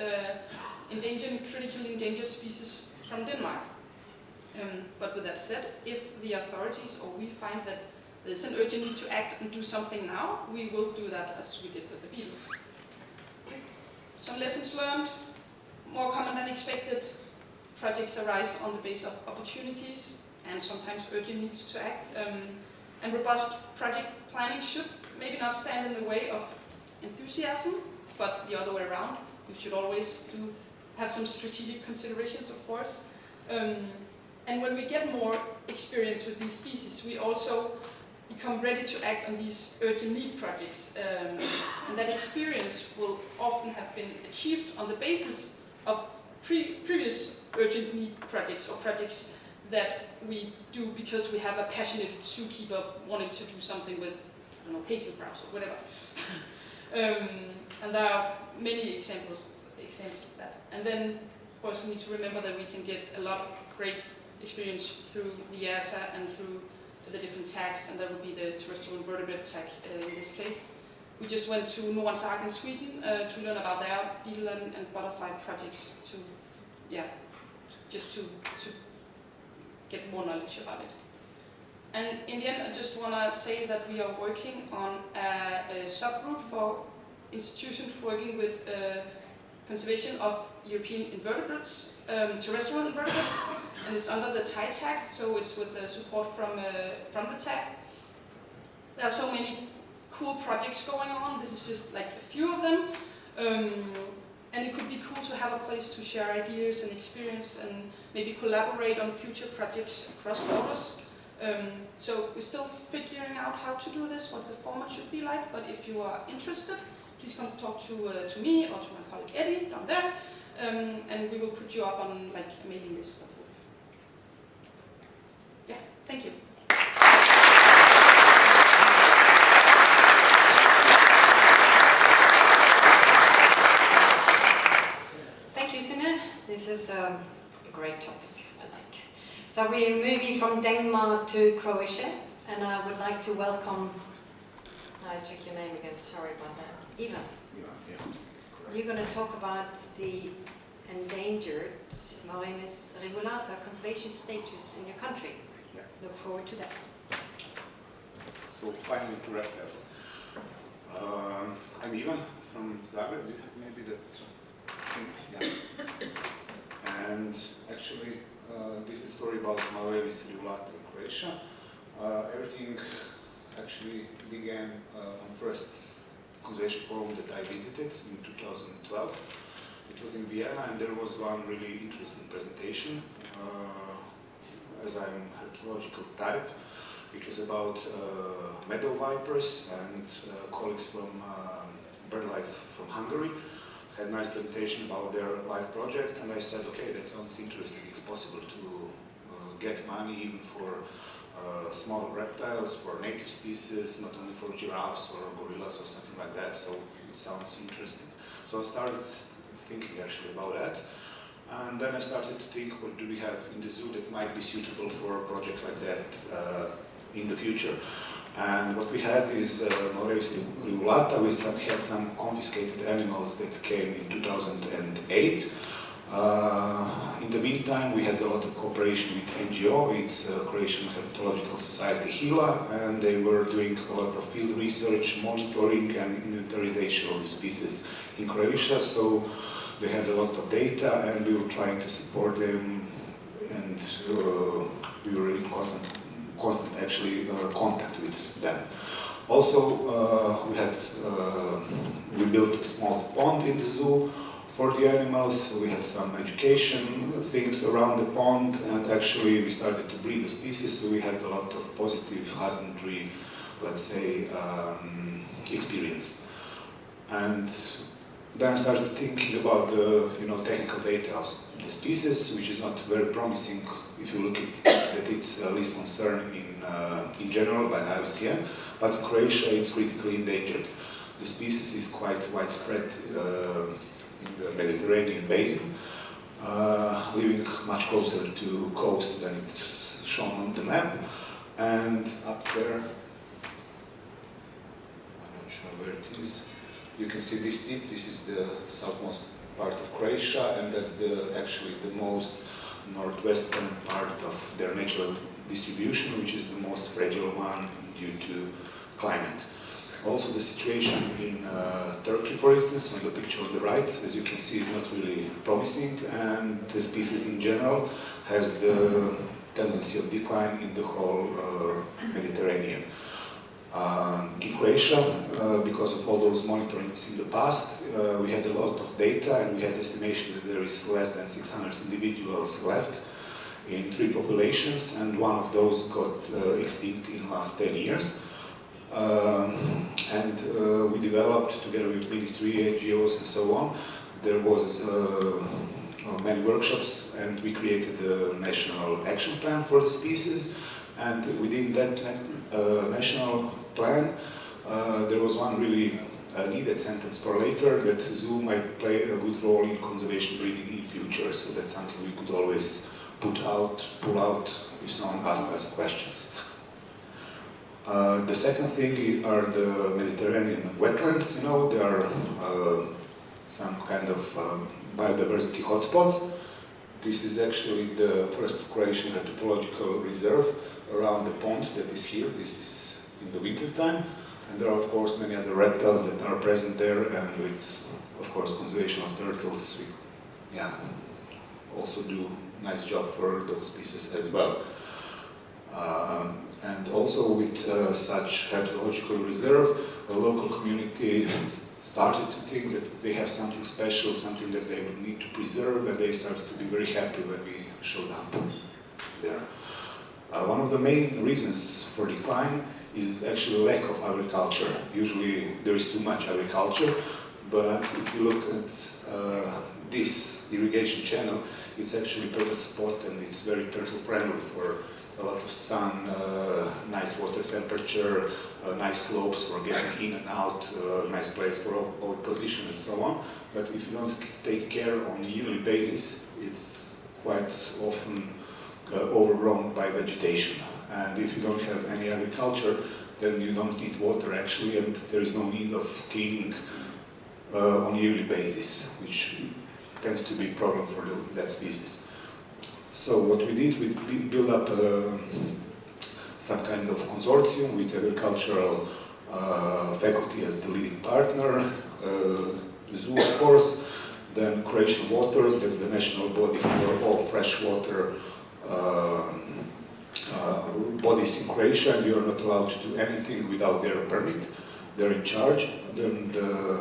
critically endangered species from Denmark. But with that said, if the authorities or we find that there's an urgent need to act and do something now, we will do that as we did with the beetles. Some lessons learned, more common than expected. Projects arise on the basis of opportunities and sometimes urgent needs to act. And robust project planning should maybe not stand in the way of enthusiasm, but the other way around. You should always have some strategic considerations, of course. And when we get more experience with these species, we also become ready to act on these urgent need projects. And that experience will often have been achieved on the basis of previous urgent need projects or projects that we do because we have a passionate zookeeper wanting to do something with, I don't know, hazelbrowse or whatever. And there are many examples of that. And then, of course, we need to remember that we can get a lot of great experience through the EASA and through the different tags, and that would be the terrestrial invertebrate tag in this case. We just went to Nordens Ark in Sweden to learn about their beetle and butterfly projects to get more knowledge about it. And in the end, I just want to say that we are working on a subgroup for institutions working with conservation of European invertebrates, terrestrial invertebrates, and it's under the Thai tag, so it's with support from the tag. There are so many cool projects going on. This is just like a few of them. And it could be cool to have a place to share ideas and experience and maybe collaborate on future projects across borders. So we're still figuring out how to do this, what the format should be like, but if you are interested, please come talk to me or to my colleague Eddie down there, and we will put you up on like a mailing list. Yeah, thank you. This is a great topic, I like. So we're moving from Denmark to Croatia, and I would like to welcome, I check your name again, sorry about that, Ivan. Yes. You're going to talk about the endangered Maremes regulata conservation status in your country. Yeah. Look forward to that. So finally to reptiles. I'm Ivan from Zagreb. Do you have maybe that thing? Yeah. And actually, this is a story about Maremes regulata in Croatia. Everything actually began on first conservation forum that I visited in 2012. It was in Vienna, and there was one really interesting presentation. As I'm herpetological type, it was about meadow vipers, and colleagues from BirdLife from Hungary had a nice presentation about their life project, and I said, okay, that sounds interesting. It's possible to get money even for small reptiles, for native species, not only for giraffes or gorillas or something like that, so it sounds interesting. So I started thinking actually about that, and then I started to think, what do we have in the zoo that might be suitable for a project like that in the future. And what we had is Maremes regulata. We had some confiscated animals that came in 2008. In the meantime, we had a lot of cooperation with NGO, it's Croatian Herpetological Society HILA, and they were doing a lot of field research, monitoring and inventarization of the species in Croatia. So they had a lot of data, and we were trying to support them, and we were in constant actually contact with them. Also, we built a small pond in the zoo for the animals. We had some education things around the pond, and actually we started to breed the species, so we had a lot of positive husbandry, let's say, experience. And then I started thinking about the technical data of the species, which is not very promising if you look at its least concern in in general by IUCN, but in Croatia it's critically endangered. The species is quite widespread in the Mediterranean basin, living much closer to coast than it's shown on the map. And up there, I'm not sure where it is, you can see this tip. This is the southmost part of Croatia, and that's actually the most northwestern part of their natural distribution, which is the most fragile one due to climate. Also, the situation in Turkey, for instance, on the picture on the right, as you can see, is not really promising, and the species in general has the tendency of decline in the whole Mediterranean. In Croatia, because of all those monitorings in the past, we had a lot of data, and we had estimation that there is less than 600 individuals left in 3 populations, and one of those got extinct in the last 10 years. We developed, together with ministry, NGOs and so on, there was many workshops, and we created a national action plan for the species, and within that national plan there was one really needed sentence for later, that zoo might play a good role in conservation breeding in future, so that's something we could always pull out if someone asks us questions. The second thing are the Mediterranean wetlands. You know, there are some kind of biodiversity hotspots. This is actually the first Croatian herpetological reserve around the pond that is here. This is in the winter time, and there are of course many other reptiles that are present there, and with of course conservation of turtles, we also do nice job for those species as well. And also with such herpetological reserve, the local community started to think that they have something special, something that they would need to preserve, and they started to be very happy when we showed up there. One of the main reasons for decline is actually lack of agriculture. Usually there is too much agriculture, but if you look at this irrigation channel, it's actually a perfect spot, and it's very turtle friendly for a lot of sun, nice water temperature, nice slopes for getting in and out, nice place for our position and so on. But if you don't take care on a yearly basis, it's quite often overgrown by vegetation. And if you don't have any agriculture, then you don't need water actually, and there is no need of cleaning on a yearly basis, which tends to be a problem for that species. So what we did, we built up some kind of consortium with agricultural faculty as the leading partner, zoo of course, then Croatian Waters, that's the national body for all freshwater bodies in Croatia, and you are not allowed to do anything without their permit. They're in charge. Then the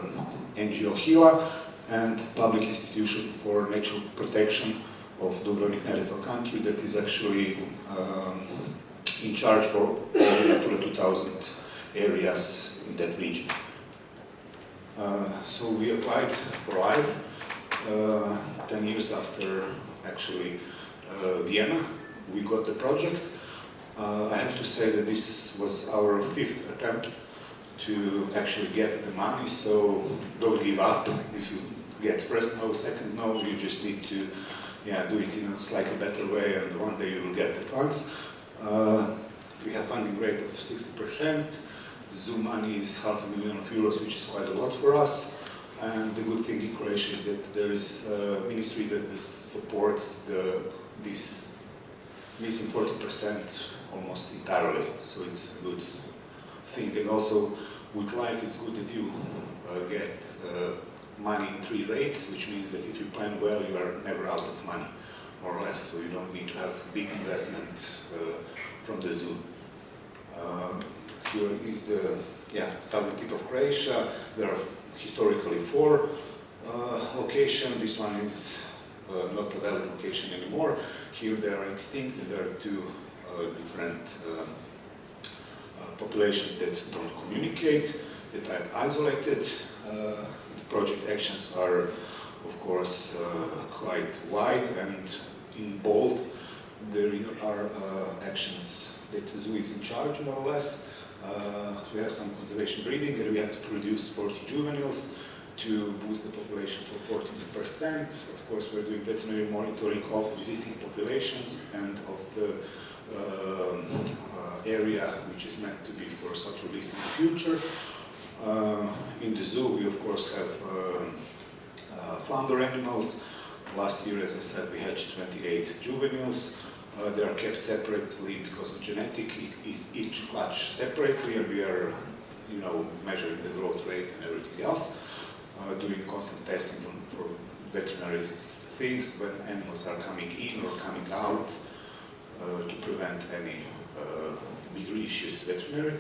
NGO HILA and Public Institution for Natural Protection of Dubrovnik-Neretva country, that is actually in charge for all the Natura 2000 areas in that region. So we applied for life 10 years after actually Vienna. We got the project. I have to say that this was our 5th attempt to actually get the money, so don't give up. If you get first no, second no, you just need to do it in a slightly better way, and one day you will get the funds. We have funding rate of 60%. Zoo money is €500,000, which is quite a lot for us. And the good thing in Croatia is that there is a ministry that supports this missing 40% almost entirely. So it's a good thing. And also with life, it's good that you get money in 3 rates, which means that if you plan well, you are never out of money, more or less. So you don't need to have big investment from the zoo. Here is the southern tip of Croatia. There are historically 4 locations. This one is not a valid location anymore. Here they are extinct, and there are 2 different populations that don't communicate, that are isolated. The project actions are, of course, quite wide, and in bold there are actions that the zoo is in charge, more or less. We have some conservation breeding, and we have to produce 40 juveniles to boost the population for 40%. Of course, we're doing veterinary monitoring of existing populations and of the area which is meant to be for such release in the future. In the zoo, we of course have flounder animals. Last year, as I said, we hatched 28 juveniles. They are kept separately because of genetic. Each clutch separately, and we are, measuring the growth rate and everything else. Doing constant testing for veterinary things when animals are coming in or coming out to prevent any bigger issues veterinary.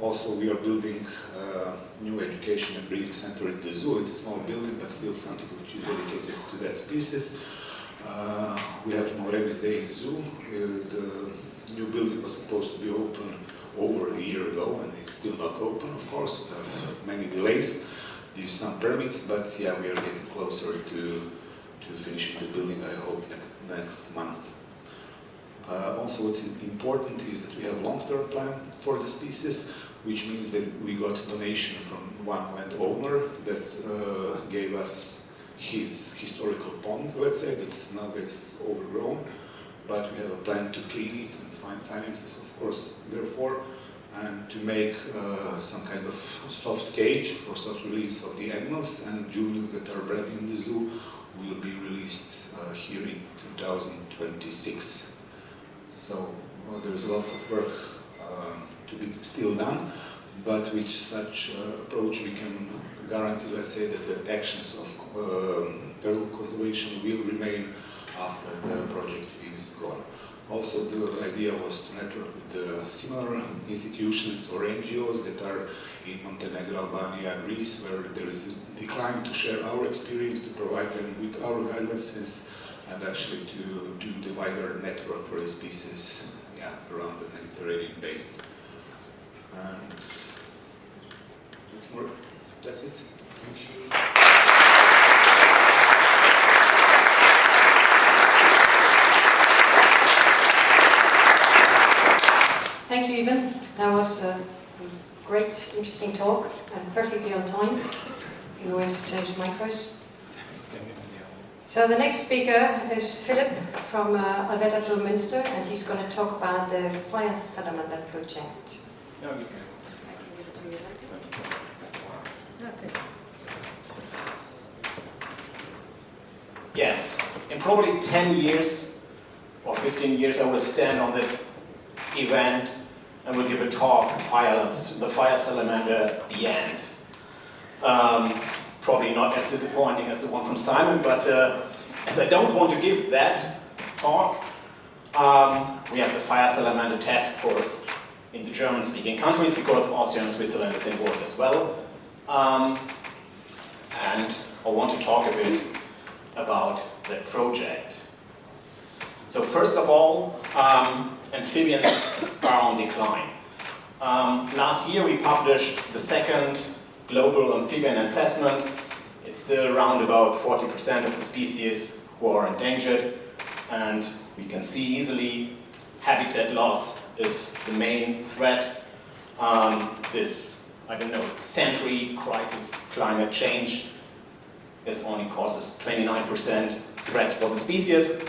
Also, we are building a new education and breeding center at the zoo. It's a small building, but still something which is dedicated to that species. We have no rabies day in zoo. The new building was supposed to be open over a year ago, and it's still not open, of course. We have many delays due to some permits, but yeah, we are getting closer to finishing the building, I hope, next month. Also, what's important is that we have a long-term plan for the species, which means that we got a donation from one landowner that gave us his historical pond, let's say, that's nowadays overgrown, but we have a plan to clean it and find finances, of course, therefore, and to make some kind of soft cage for soft release of the animals, and juveniles that are bred in the zoo will be released here in 2026. So there's a lot of work to be still done, but with such approach we can guarantee, let's say, that the actions of turtle conservation will remain after the project is gone. Also, the idea was to network with the similar institutions or NGOs that are in Montenegro, Albania, Greece, where there is a decline, to share our experience, to provide them with our guidances, and actually to do the wider network for the species around the Mediterranean basin. And that's it. Thank you. Thank you, Ivan. That was a great, interesting talk, and perfectly on time. You will have to change the micros. So the next speaker is Philip from Alvetta till Münster, and he's going to talk about the fire salamander project. Yes, in probably 10 years or 15 years I will stand on that event and will give a talk, the fire salamander at the end. Probably not as disappointing as the one from Simon, but as I don't want to give that talk, we have the fire salamander task force in the German-speaking countries, because Austria and Switzerland is involved as well. And I want to talk a bit about that project. So first of all, amphibians are on decline. Last year we published the second global amphibian assessment. It's still around about 40% of the species who are endangered, and we can see easily habitat loss is the main threat. This, century crisis, climate change, is only causes 29% threat for the species,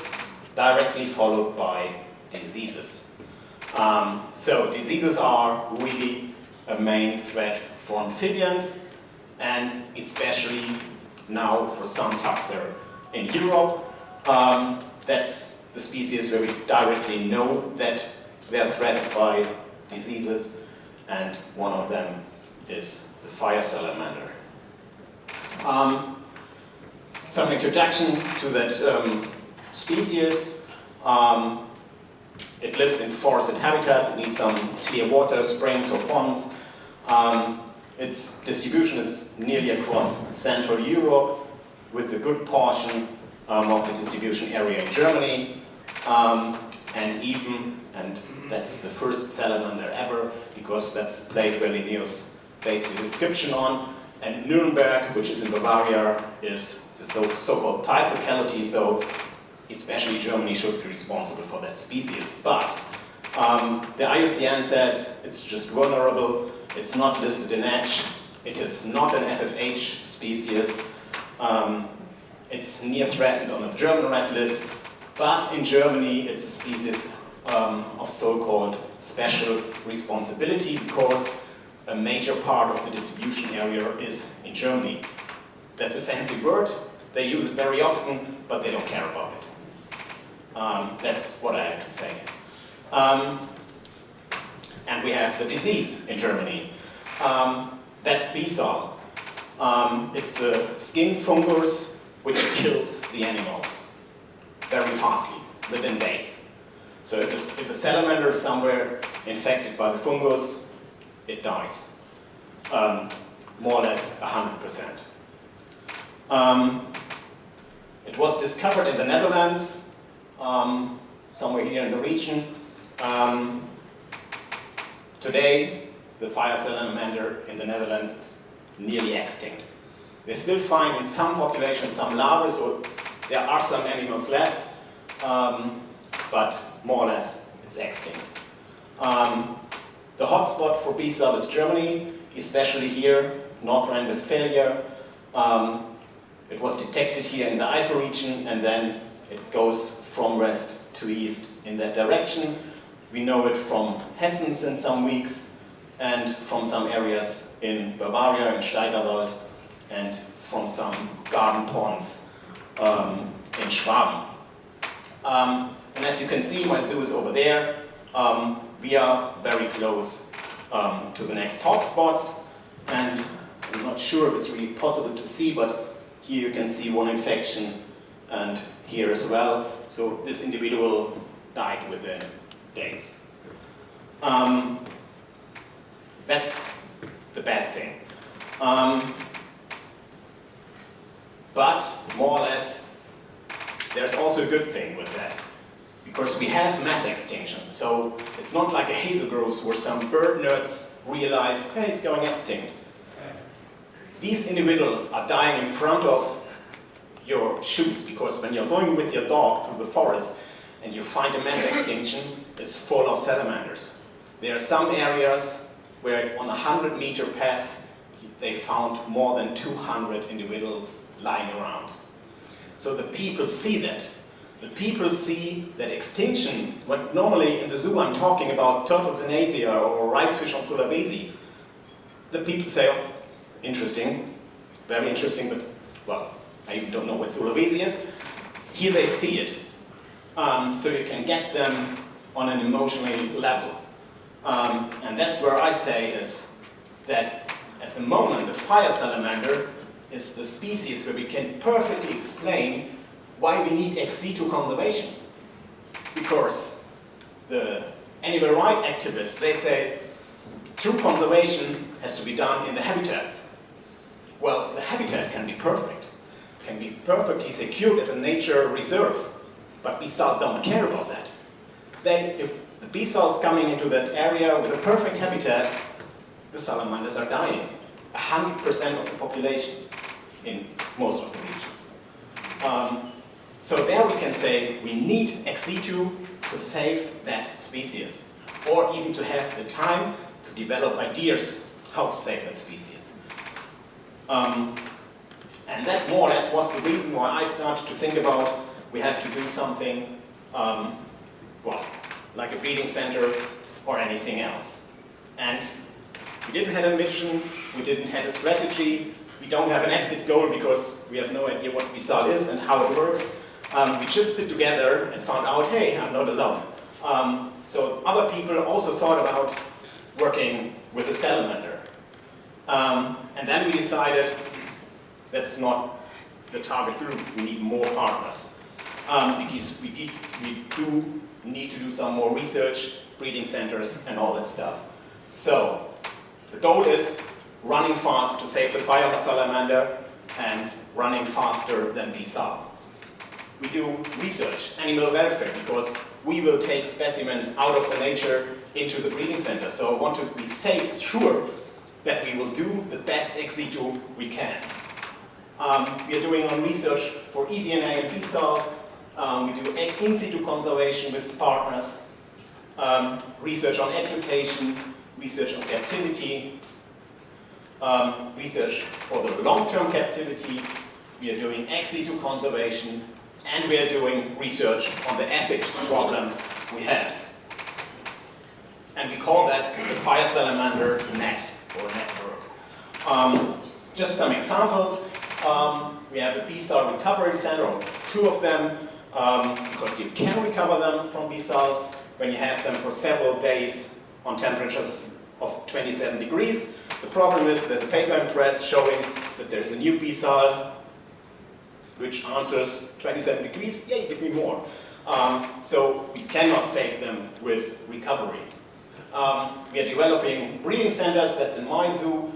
directly followed by diseases. So diseases are really a main threat for amphibians, and especially now for some taxa in Europe. That's the species where we directly know that they're threatened by diseases, and one of them is the fire salamander. Some introduction to that species. It lives in forested habitats. It needs some clear water, springs or ponds. Its distribution is nearly across Central Europe, with a good portion of the distribution area in Germany, and that's the first salamander ever, because that's Plate where Linnaeus based the description on. And Nuremberg, which is in Bavaria, is the so-called type locality, so especially Germany should be responsible for that species. But the IUCN says it's just vulnerable, it's not listed in EDGE, it is not an FFH species, it's near threatened on the German red list, but in Germany it's a species of so-called special responsibility because a major part of the distribution area is in Germany. That's a fancy word, they use it very often, but they don't care about it. That's what I have to say. And we have the disease in Germany. That's BSAL. It's a skin fungus which kills the animals very fastly, within days. So if a salamander is somewhere infected by the fungus, it dies. More or less 100%. It was discovered in the Netherlands, somewhere here in the region. Today, the fire salamander in the Netherlands is nearly extinct. They still find in some populations some larvae, so there are some animals left, but more or less it's extinct. The hotspot for BSAL is Germany, especially here, North Rhine-Westphalia. It was detected here in the Eifel region, and then it goes from west to east in that direction. We know it from Hessen in some weeks, and from some areas in Bavaria, in Steigerwald, and from some garden ponds in Schwaben. And as you can see, my zoo is over there. We are very close to the next hotspots, and I'm not sure if it's really possible to see, but here you can see one infection, and here as well. So this individual died within days. That's the bad thing. But more or less, there's also a good thing with that, because we have mass extinction. So it's not like a hazel grows where some bird nerds realize, hey, it's going extinct. These individuals are dying in front of your shoes, because when you're going with your dog through the forest and you find a mass extinction, it's full of salamanders. There are some areas where on a 100-meter path they found more than 200 individuals lying around. So the people see that. The people see that extinction, what normally in the zoo I'm talking about turtles in Asia or ricefish on Sulawesi. The people say, oh, interesting, very interesting, but, well, I even don't know what Sulawesi is. Here they see it. So you can get them on an emotional level. And that's where I say is that at the moment the fire salamander is the species where we can perfectly explain why we need ex situ conservation. Because the animal rights activists, they say true conservation has to be done in the habitats. Well, the habitat can be perfect, can be perfectly secured as a nature reserve, but BSAL don't care about that. If the BSAL is coming into that area with a perfect habitat, the salamanders are dying. 100% of the population in most of the regions. So there we can say we need ex situ to save that species, or even to have the time to develop ideas how to save that species. And that more or less was the reason why I started to think about we have to do something, well, like a breeding center or anything else. And we didn't have a mission, we didn't have a strategy, we don't have an exit goal because we have no idea what BSAL is and how it works. We just sit together and found out, hey, I'm not alone. So other people also thought about working with a salamander. And then we decided that's not the target group, we need more partners. Because we do need to do some more research, breeding centers and all that stuff. So the goal is running fast to save the fire salamander and running faster than BSAL. We do research, animal welfare, because we will take specimens out of the nature into the breeding center. So I want to be sure that we will do the best ex situ we can. We are doing on research for eDNA and BSAL, We do in situ conservation with partners, research on education, research on captivity, research for the long-term captivity. We are doing ex situ conservation, and we are doing research on the ethics problems we have. And we call that the fire salamander net or network. Just some examples. We have a B-salt recovery center, or 2 of them, because you can recover them from B-salt when you have them for several days on temperatures of 27 degrees. The problem is there's a paper in press showing that there's a new B-salt which answers 27 degrees. Yay, give me more. So we cannot save them with recovery. We are developing breeding centers. That's in my zoo,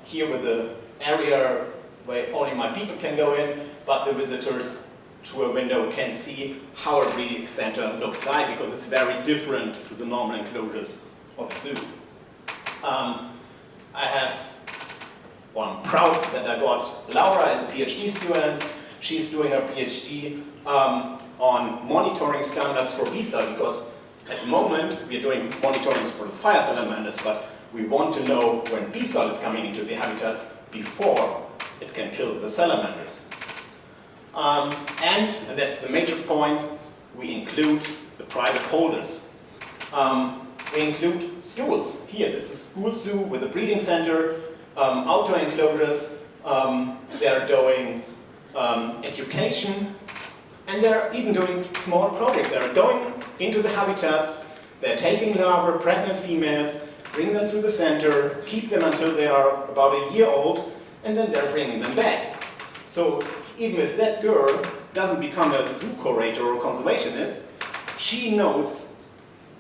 here with the area where only my people can go in, but the visitors through a window can see how a breeding center looks like, because it's very different to the normal enclosures of a zoo. I'm proud that I got Laura as a PhD student. She's doing her PhD on monitoring standards for B-salt, because at the moment we are doing monitoring for the fire salamanders, but we want to know when B-salt is coming into the habitats before it can kill the salamanders. And that's the major point, we include the private holders. We include schools. Here, it's a school zoo with a breeding center, outdoor enclosures. They're doing education, and they're even doing small projects. They're going into the habitats, they're taking larvae, pregnant females, bring them to the center, keep them until they are about a year old, and then they're bringing them back. So even if that girl doesn't become a zoo curator or conservationist, she knows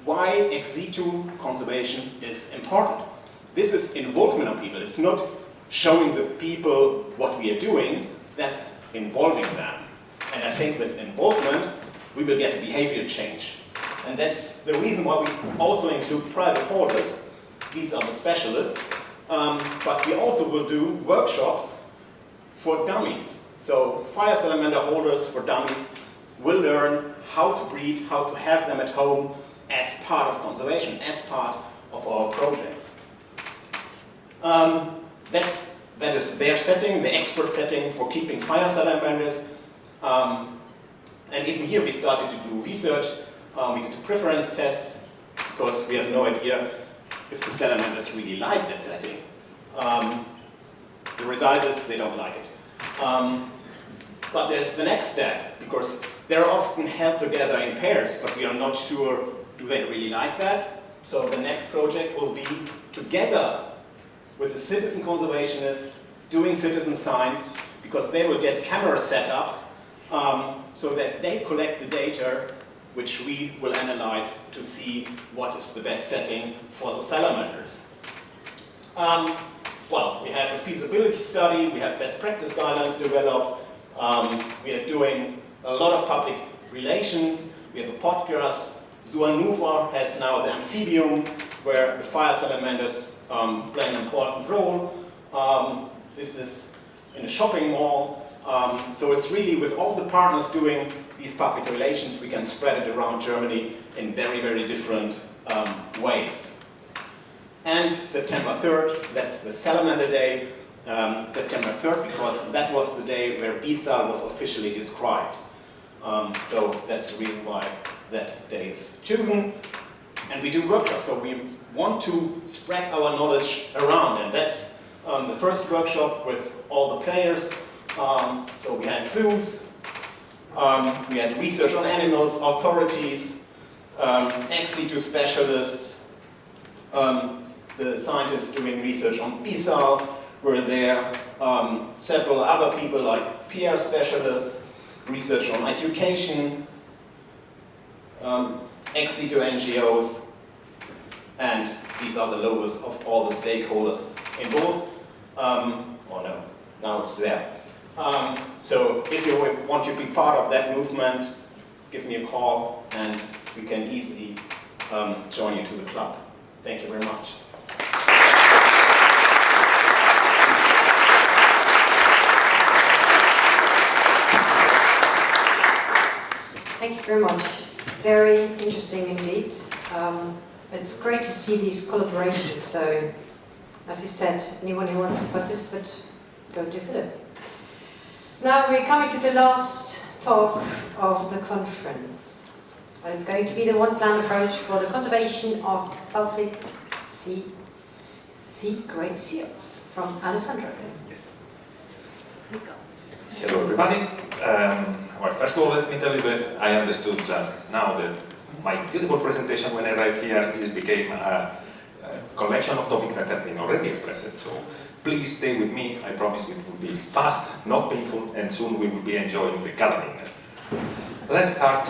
why ex situ conservation is important. This is involvement of people. It's not showing the people what we are doing, that's involving them. And I think with involvement, we will get a behavior change. And that's the reason why we also include private holders. These are the specialists. But we also will do workshops for dummies. So fire salamander holders for dummies will learn how to breed, how to have them at home as part of conservation, as part of our projects. That is their setting, the expert setting for keeping fire salamanders. And even here we started to do research. We did a preference test, because we have no idea if the salamanders really like that setting. The result is they don't like it. But there's the next step, because they're often held together in pairs, but we are not sure, do they really like that? So the next project will be together with the citizen conservationists doing citizen science, because they will get camera setups so that they collect the data which we will analyze to see what is the best setting for the salamanders. Well, we have a feasibility study, we have best practice guidelines developed, we are doing a lot of public relations, we have a podcast. Zuanuva has now the amphibium, where the fire salamanders play an important role. This is in a shopping mall. So it's really with all the partners doing these public relations, we can spread it around Germany in very, very different ways. And September 3rd, that's the Salamander Day, September 3rd, because that was the day where B-salt was officially described. So that's the reason why that day is chosen. And we do workshops, so we want to spread our knowledge around, and that's the first workshop with all the players. So we had zoos, we had research on animals, authorities, ex situ specialists, the scientists doing research on B-salt were there, several other people like PR specialists, research on education, ex situ NGOs, and these are the logos of all the stakeholders involved. Oh no, now it's there. So if you want to be part of that movement, give me a call and we can easily join you to the club. Thank you very much. very much. Very interesting indeed. It's great to see these collaborations. So, as you said, anyone who wants to participate, go to Philip. Now we're coming to the last talk of the conference. And it's going to be the one-plan approach for the conservation of Baltic Sea great seals from Alessandro. Yes. Hello everybody. Well, first of all, let me tell you that I understood just now that my beautiful presentation when I arrived here became a collection of topics that have been already expressed. So please stay with me. I promise it will be fast, not painful, and soon we will be enjoying the gardening. Let's start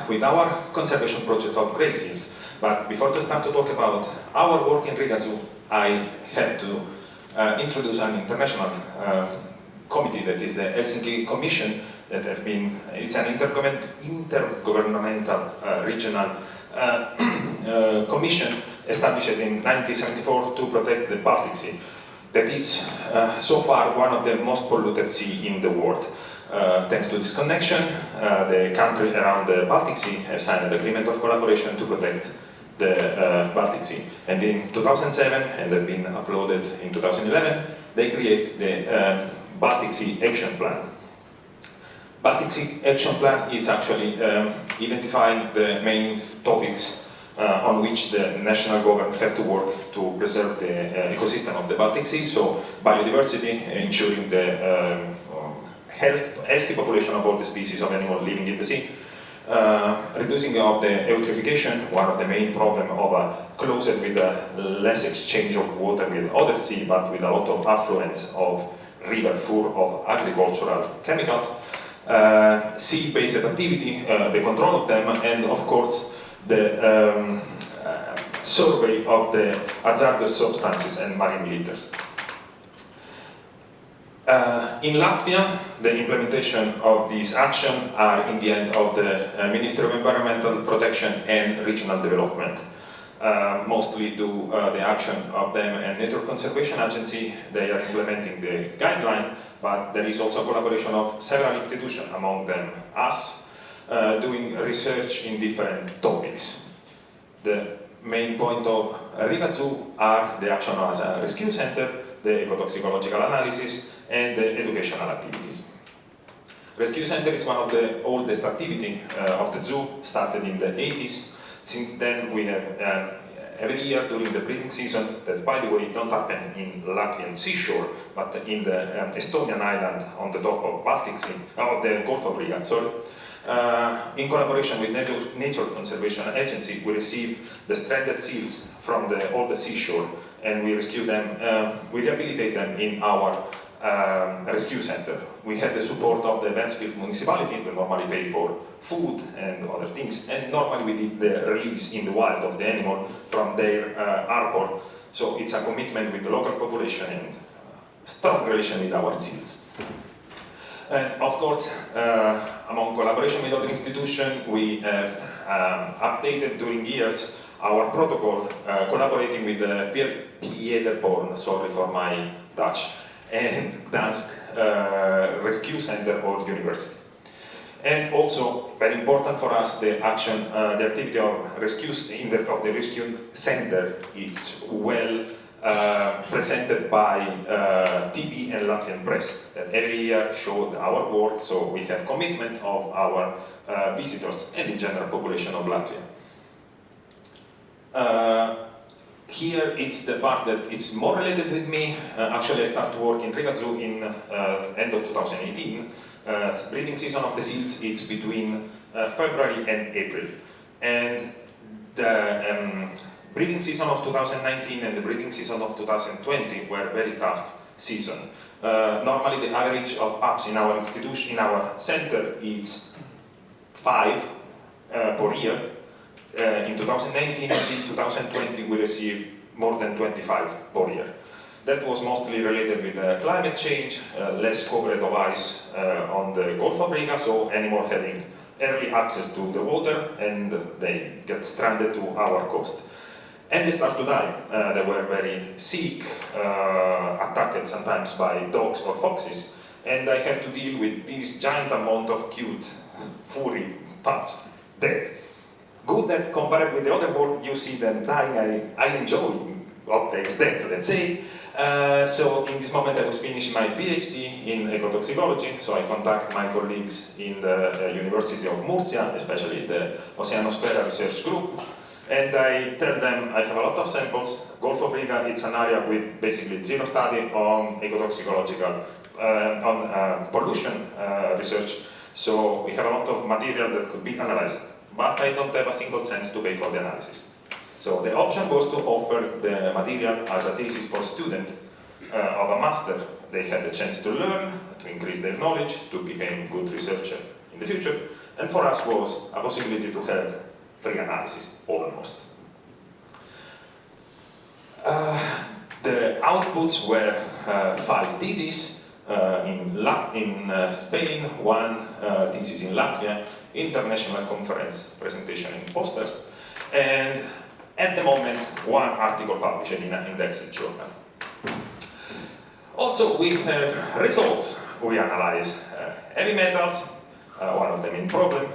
with our conservation project of grey seals. But before to start to talk about our work in Riga Zoo, I have to introduce an international committee that is the Helsinki Commission that have been, it's an intergovernmental regional commission established in 1974 to protect the Baltic Sea. That is so far one of the most polluted sea in the world. Thanks to this connection, the country around the Baltic Sea have signed an agreement of collaboration to protect the Baltic Sea. And in 2007, and have been uploaded in 2011, they create the Baltic Sea Action Plan. Baltic Sea Action Plan is actually identifying the main topics on which the national government have to work to preserve the ecosystem of the Baltic Sea. So biodiversity, ensuring the healthy population of all the species of animals living in the sea, reducing of the eutrophication, one of the main problems of a closet with a less exchange of water with other sea, but with a lot of affluence of river full of agricultural chemicals, sea-based activity, the control of them, and of course the survey of the hazardous substances and marine litters. In Latvia, the implementation of these actions are in the hand of the Ministry of Environmental Protection and Regional Development. Mostly do the action of them and Nature Conservation Agency. They are implementing the guideline, but there is also a collaboration of several institutions, among them us, doing research in different topics. The main point of Riga Zoo are the action as a rescue center, the ecotoxicological analysis, and the educational activities. Rescue Center is one of the oldest activities of the zoo, started in the 80s. Since then we have every year during the breeding season, that by the way don't happen in Latvian seashore, but in the Estonian island on the top of Baltic Sea, of the Gulf of Riga, sorry. In collaboration with Nature Conservation Agency, we receive the stranded seals from all the seashore, and we rescue them, we rehabilitate them in our rescue center. We have the support of the Ventspils municipality that normally pay for food and other things, and normally we did the release in the wild of the animal from their harbor. So it's a commitment with the local population and strong relation with our seals. And of course, among collaboration with other institutions, we have updated during years our protocol, collaborating with Pederborn, sorry for my Dutch, and Gdansk Rescue Center or University. And also, very important for us, the action, the activity of the Rescue Center is well presented by TV and Latvian press that every year showed our work, so we have commitment of our visitors and in general population of Latvia. Here it's the part that is more related with me. Actually I started to work in Riga Zoo in end of 2018. Breeding season of the seals is between February and April. And the breeding season of 2019 and the breeding season of 2020 were very tough season. Normally the average of pups in our institution, in our center, is 5 per year. In 2019 and in 2020 we received more than 25 per year. That was mostly related with climate change, less coverage of ice on the Gulf of Riga, so animals having early access to the water and they get stranded to our coast. And they start to die. They were very sick, attacked sometimes by dogs or foxes, and I had to deal with this giant amount of cute, furry pups, dead. Good that compared with the other world, you see them dying. I enjoy of their death, let's say. So in this moment I was finishing my PhD in ecotoxicology, so I contact my colleagues in the University of Murcia, especially the Oceanosphere Research Group, and I tell them I have a lot of samples. Gulf of Riga, it's an area with basically zero study on ecotoxicological, on pollution research, so we have a lot of material that could be analyzed, but I don't have a single cent to pay for the analysis. So the option was to offer the material as a thesis for student of a master. They had the chance to learn, to increase their knowledge, to become good researcher in the future, and for us was a possibility to have free analysis, almost. The outputs were 5 theses in Spain, 1 thesis in Latvia, international conference presentation in posters, and at the moment 1 article published in an indexed journal. Also we have results. We analyze heavy metals, one of the main problem,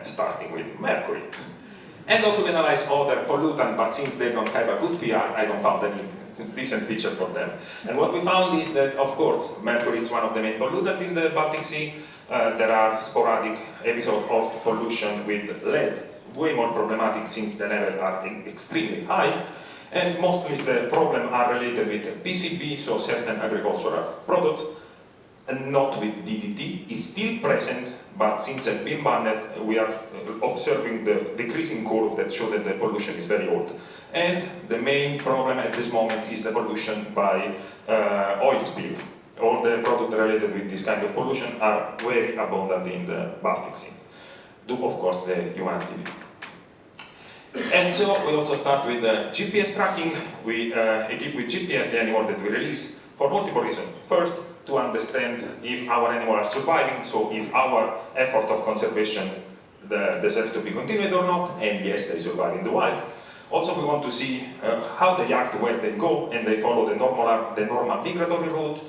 starting with mercury. And also we analyze other pollutants, but since they don't have a good PR, I don't found any decent picture for them. And what we found is that, of course, mercury is one of the main pollutants in the Baltic Sea. There are sporadic episodes of pollution with lead, way more problematic since the levels are extremely high. And mostly the problems are related with PCB, so certain agricultural products, and not with DDT. It's still present, but since it's been banned, we are observing the decreasing curve that shows that the pollution is very old. And the main problem at this moment is the pollution by oil spill. All the products related with this kind of pollution are very abundant in the Baltic Sea, due of course the human activity. And so we also start with GPS tracking. We equip with GPS the animal that we release for multiple reasons. First, to understand if our animals are surviving, so if our effort of conservation deserves to be continued or not, and yes, they survive in the wild. Also, we want to see how they act, where they go, and they follow the normal migratory route,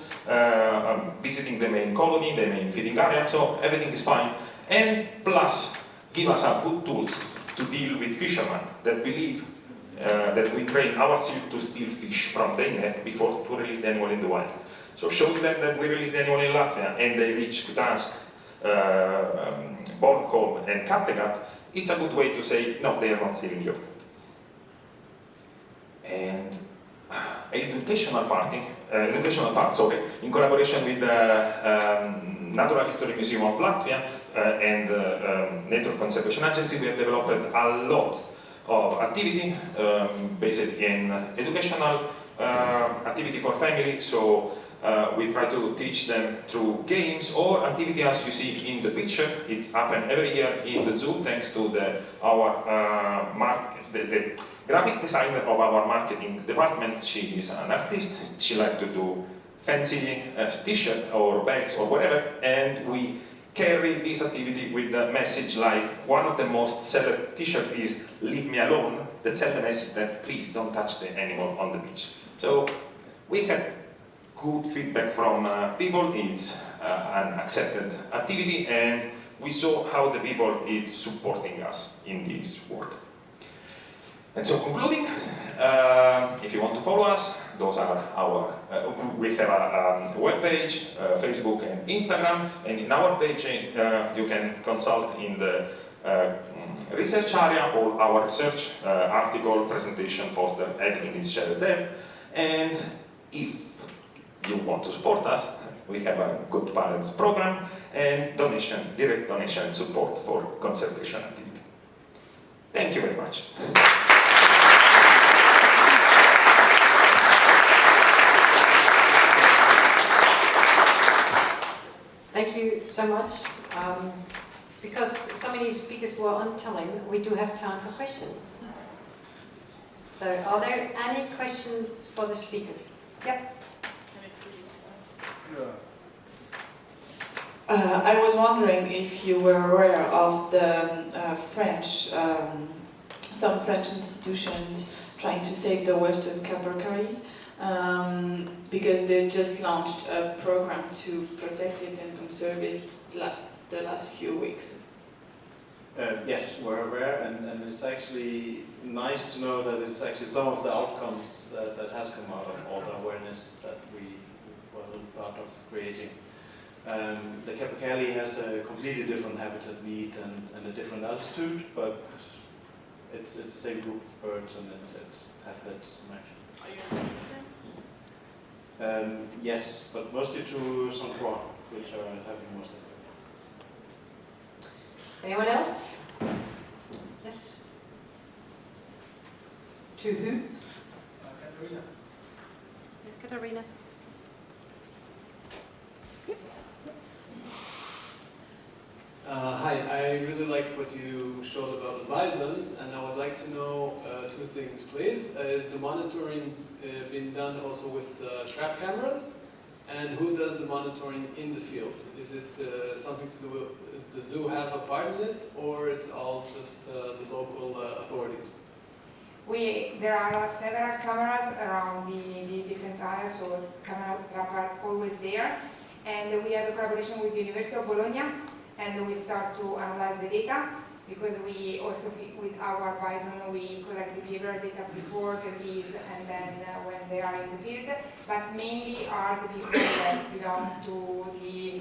visiting the main colony, the main feeding area, so everything is fine. And plus, give us some good tools to deal with fishermen that believe that we train ourselves to steal fish from their net before to release the animal in the wild. So showing them that we release the animal in Latvia and they reach Gdansk, Bornholm and Kattegat, it's a good way to say, no, they are not stealing your food. And educational part, in collaboration with the Natural History Museum of Latvia and Nature Conservation Agency, we have developed a lot of activity based in educational activity for family. So we try to teach them through games or activity as you see in the picture. It's happened every year in the zoo thanks to the graphic designer of our marketing department. She is an artist. She likes to do fancy t-shirt or bags or whatever, and we carry this activity with the message like one of the most seller t-shirt is "Leave me alone." That sells the message that please don't touch the animal on the beach. So we had good feedback from people. It's an accepted activity, and we saw how the people is supporting us in this work. And so concluding, if you want to follow us, those are our, we have a web page, Facebook and Instagram, and in our page you can consult in the research area all our research, article, presentation, poster, everything is shared there. And if you want to support us, we have a Good Parents program and direct donation support for conservation activity. Thank you very much. Thank you so much. Because so many speakers were on time, we do have time for questions. So are there any questions for the speakers? Yep. I was wondering if you were aware of the some French institutions trying to save the Western Capercaillie, because they just launched a program to protect it and conserve it the last few weeks. Yes, we're aware, and it's actually nice to know that it's actually some of the outcomes that has come out of all the awareness that we were a little part of creating. The capercaillie has a completely different habitat need and a different altitude, but it's the same group of birds, and it have led to some action. Are you affected then? Yes, but mostly to St. Croix, which are having most of it. Anyone else? Yes. To who? Katarina. Yes, Katarina. Hi, I really liked what you showed about the bisons, and I would like to know two things, please. Is the monitoring being done also with trap cameras? And who does the monitoring in the field? Is it something to do with, does the zoo have a part in it, or it's all just the local authorities? There are several cameras around the different areas, so camera trap are always there. And we have a collaboration with the University of Bologna, and we start to analyze the data, because we also, with our bison, we collect the behavioral data before the release and then when they are in the field, but mainly are the people that belong to the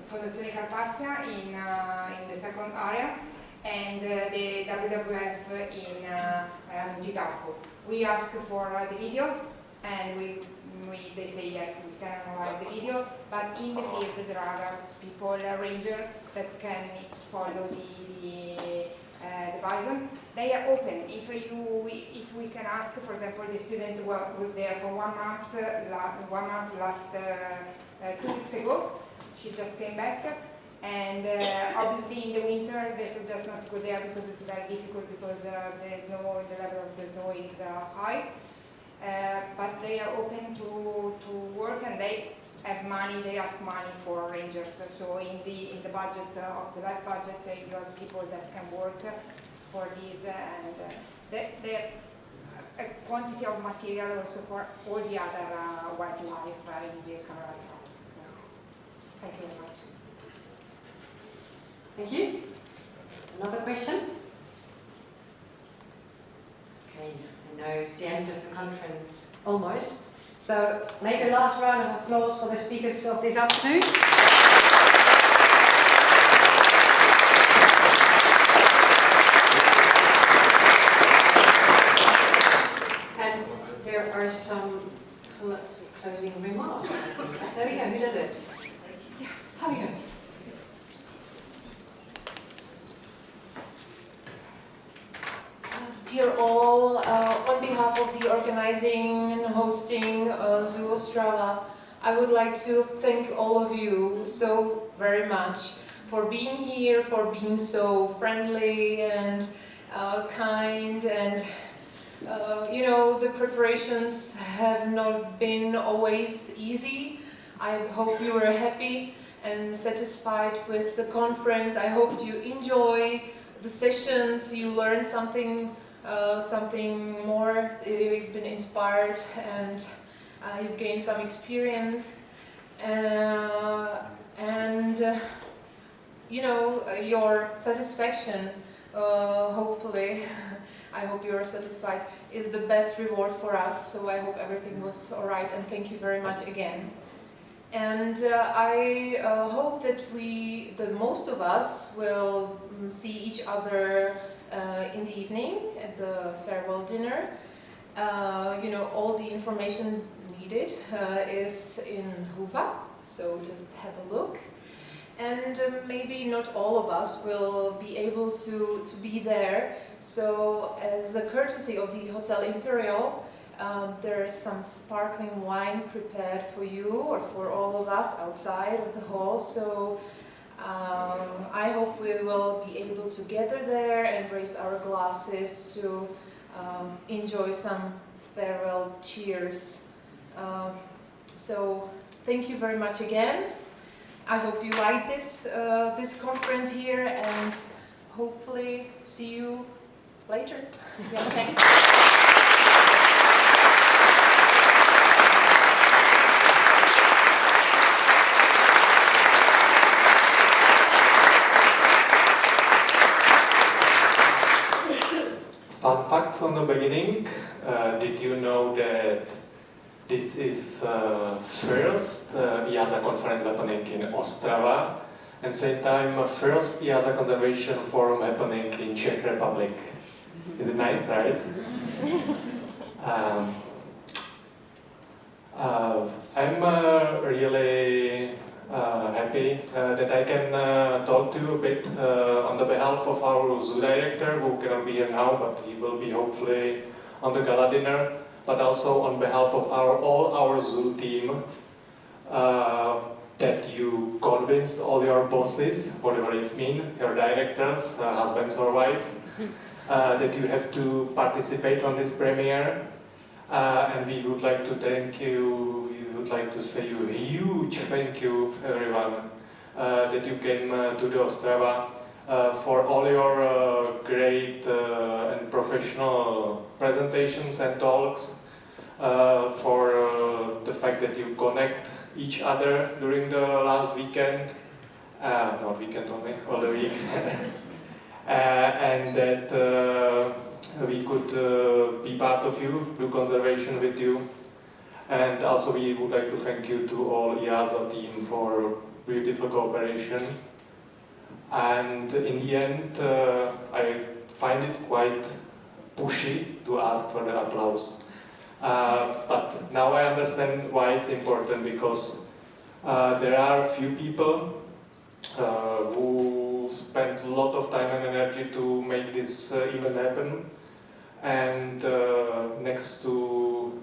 Fondazione Carpazia in the second area, and the WWF in Montitalco. We ask for the video, and they say yes, we can analyze the video, but in the field there are people, rangers, that can follow the bison. They are open. If we can ask, for example, the student was there for 1 month, last 2 weeks ago. She just came back, and obviously in the winter they suggest not to go there because it's very difficult, because the level of the snow is high. But they are open to work, and they have money. They ask money for rangers. So in the budget of the life budget, you have people that can work for these, and they have a quantity of material also for all the other wildlife in the Canada. So, thank you very much. Thank you. Another question? Okay, I know it's the end of the conference, almost. So maybe a last round of applause for the speakers of this afternoon. And there are some closing remarks. There we go, who does it? Yeah, how we go? Dear all, on behalf of the organizing and hosting Zoo Ostrava, I would like to thank all of you so very much for being here, for being so friendly and kind, and you know, the preparations have not been always easy. I hope you were happy and satisfied with the conference. I hope you enjoy the sessions, you learned something more, you've been inspired, and you've gained some experience, and you know, your satisfaction, hopefully, I hope you are satisfied, is the best reward for us. So I hope everything was alright, and thank you very much again. And I hope that most of us will see each other in the evening at the farewell dinner. You know, all the information needed is in Huba, so just have a look. And maybe not all of us will be able to be there, so as a courtesy of the Hotel Imperial, there is some sparkling wine prepared for you or for all of us outside of the hall. So I hope we will be able to gather there and raise our glasses to enjoy some farewell cheers. So thank you very much again. I hope you like this conference here, and hopefully see you later. Yeah, thanks. know that this is first EASA conference happening in Ostrava, and same time first EASA Conservation Forum happening in Czech Republic. Is it nice, right? I'm really happy that I can talk to you a bit on the behalf of our zoo director, who cannot be here now, but he will be hopefully on the gala dinner, but also on behalf of all our zoo team, that you convinced all your bosses, whatever it means, your directors, husbands or wives, that you have to participate on this premiere. And we would like to thank you, we would like to say you a huge thank you, everyone, that you came to the Ostrava for all your great and professional presentations and talks, for the fact that you connect each other during the last weekend, not weekend only, all the week, and that we could be part of you, do conservation with you. And also we would like to thank you to all EASA team for beautiful cooperation. And in the end, I find it quite pushy to ask for the applause. But now I understand why it's important, because there are few people who spend a lot of time and energy to make this event happen. And next to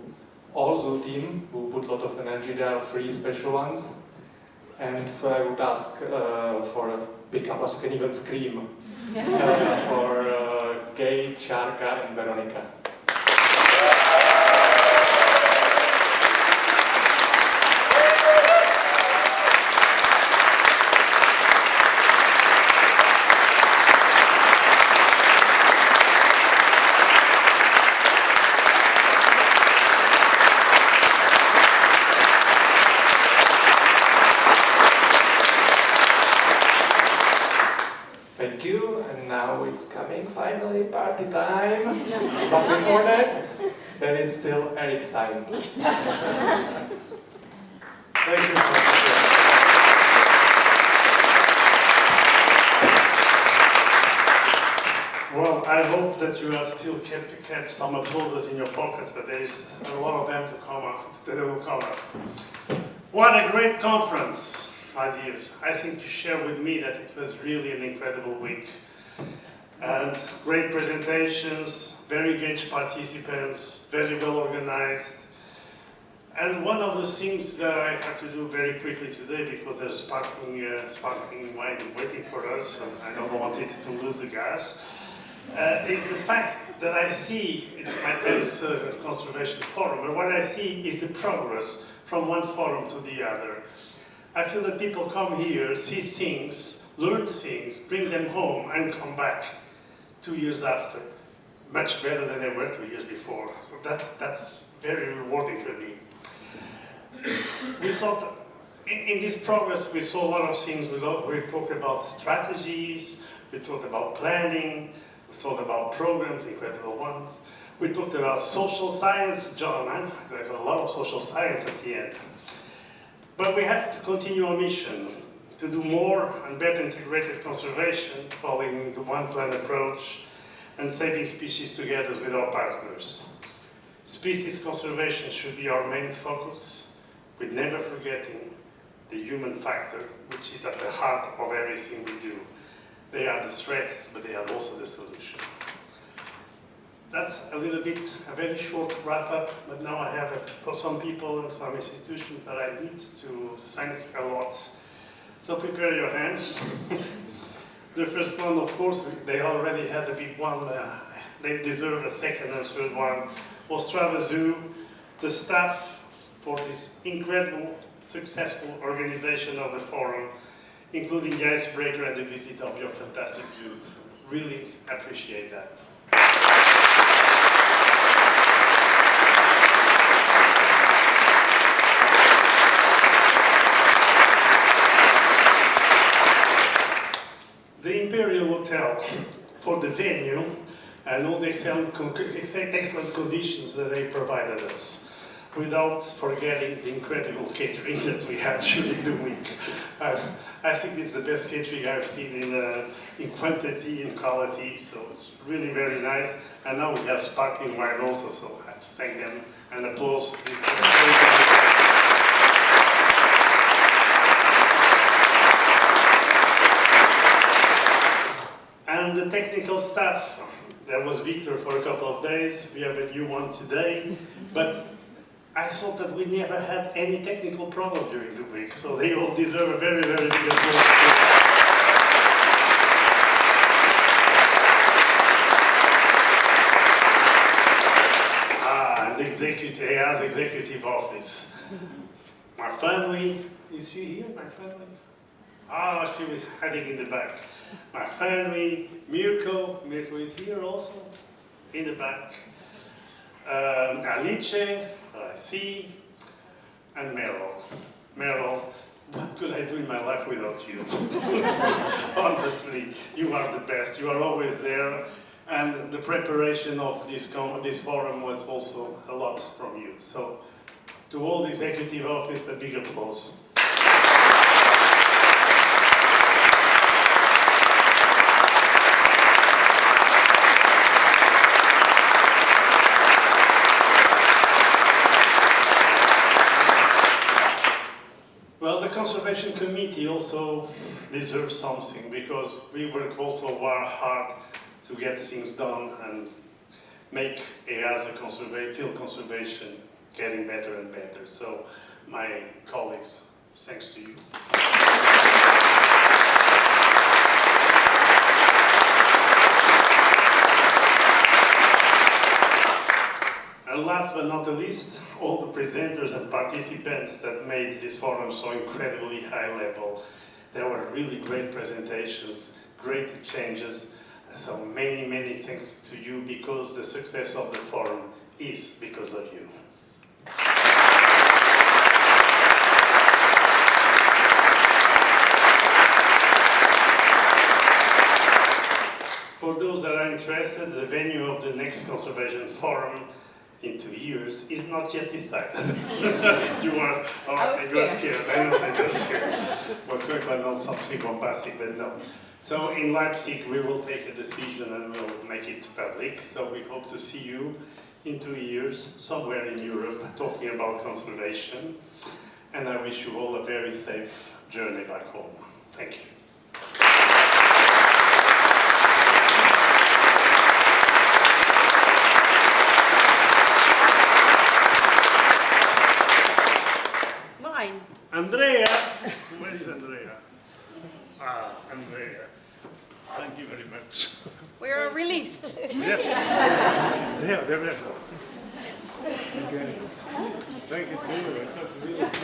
all zoo team who put a lot of energy, there are 3 special ones. And I would ask for a big applause, you can even scream, for Kate, Sharka and Veronica. Thank you, and now it's coming finally, party time. But before that, there is still Eric's time. Thank you. Well, I hope that you have still kept some applauses in your pocket, but there is a lot of them to come up, that will come up. What a great conference, my dear. I think you share with me that it was really an incredible week. And great presentations, very engaged participants, very well organized. And one of the things that I have to do very quickly today, because there's sparkling wine waiting for us, and I don't want it to lose the gas, is the fact that I see, it's my 10th Conservation Forum, but what I see is the progress from one forum to the other. I feel that people come here, see things, learn things, bring them home, and come back 2 years after, much better than they were 2 years before. So that's very rewarding for me. We thought, in this progress, we saw a lot of things. We talked about strategies, we talked about planning, we talked about programs, incredible ones. We talked about social science, John, there's a lot of social science at the end. But we have to continue our mission to do more and better integrated conservation, following the one plan approach and saving species together with our partners. Species conservation should be our main focus, with never forgetting the human factor, which is at the heart of everything we do. They are the threats, but they are also the solution. That's a little bit, a very short wrap-up, but now I have some people and some institutions that I need to thank a lot. So prepare your hands. The first one, of course, they already had a big one. They deserve a second and third one. Ostrava Zoo, the staff for this incredible, successful organization of the forum, including the icebreaker and the visit of your fantastic zoo. Really appreciate that. The Imperial Hotel for the venue, and all the excellent conditions that they provided us, without forgetting the incredible catering that we had during the week. I think it's the best catering I've seen in quantity and quality, so it's really very nice. And now we have sparkling wine also, so I have to thank them and applause. And the technical staff, there was Victor for a couple of days, we have a new one today, but I thought that we never had any technical problem during the week, so they all deserve a very, very big applause. And the EA's executive office. My family, is she here, my family? Ah, she was hiding in the back. My family, Mirko is here also, in the back. Alice, I see, and Meryl. Meryl, what could I do in my life without you? Honestly, you are the best. You are always there, and the preparation of this forum was also a lot from you. So, to all the executive office, a big applause. Well, the Conservation Committee also deserves something, because we work also hard to get things done and make EA's field conservation getting better and better. So, my colleagues, thanks to you. And last but not the least, all the presenters and participants that made this forum so incredibly high level. There were really great presentations, great exchanges, so many, many thanks to you, because the success of the forum is because of you. For those that are interested, the venue of the next Conservation Forum in 2 years is not yet decided. You are, you're scared. I know that you're scared. I was going to announce something bombastic, but no. So in Leipzig, we will take a decision and we'll make it public. So we hope to see you in 2 years, somewhere in Europe, talking about conservation. And I wish you all a very safe journey back home. Thank you. Andrea! Where is Andrea? Ah, Andrea. Thank you very much. We are released. Yes. There. Thank you too. It's such a really nice.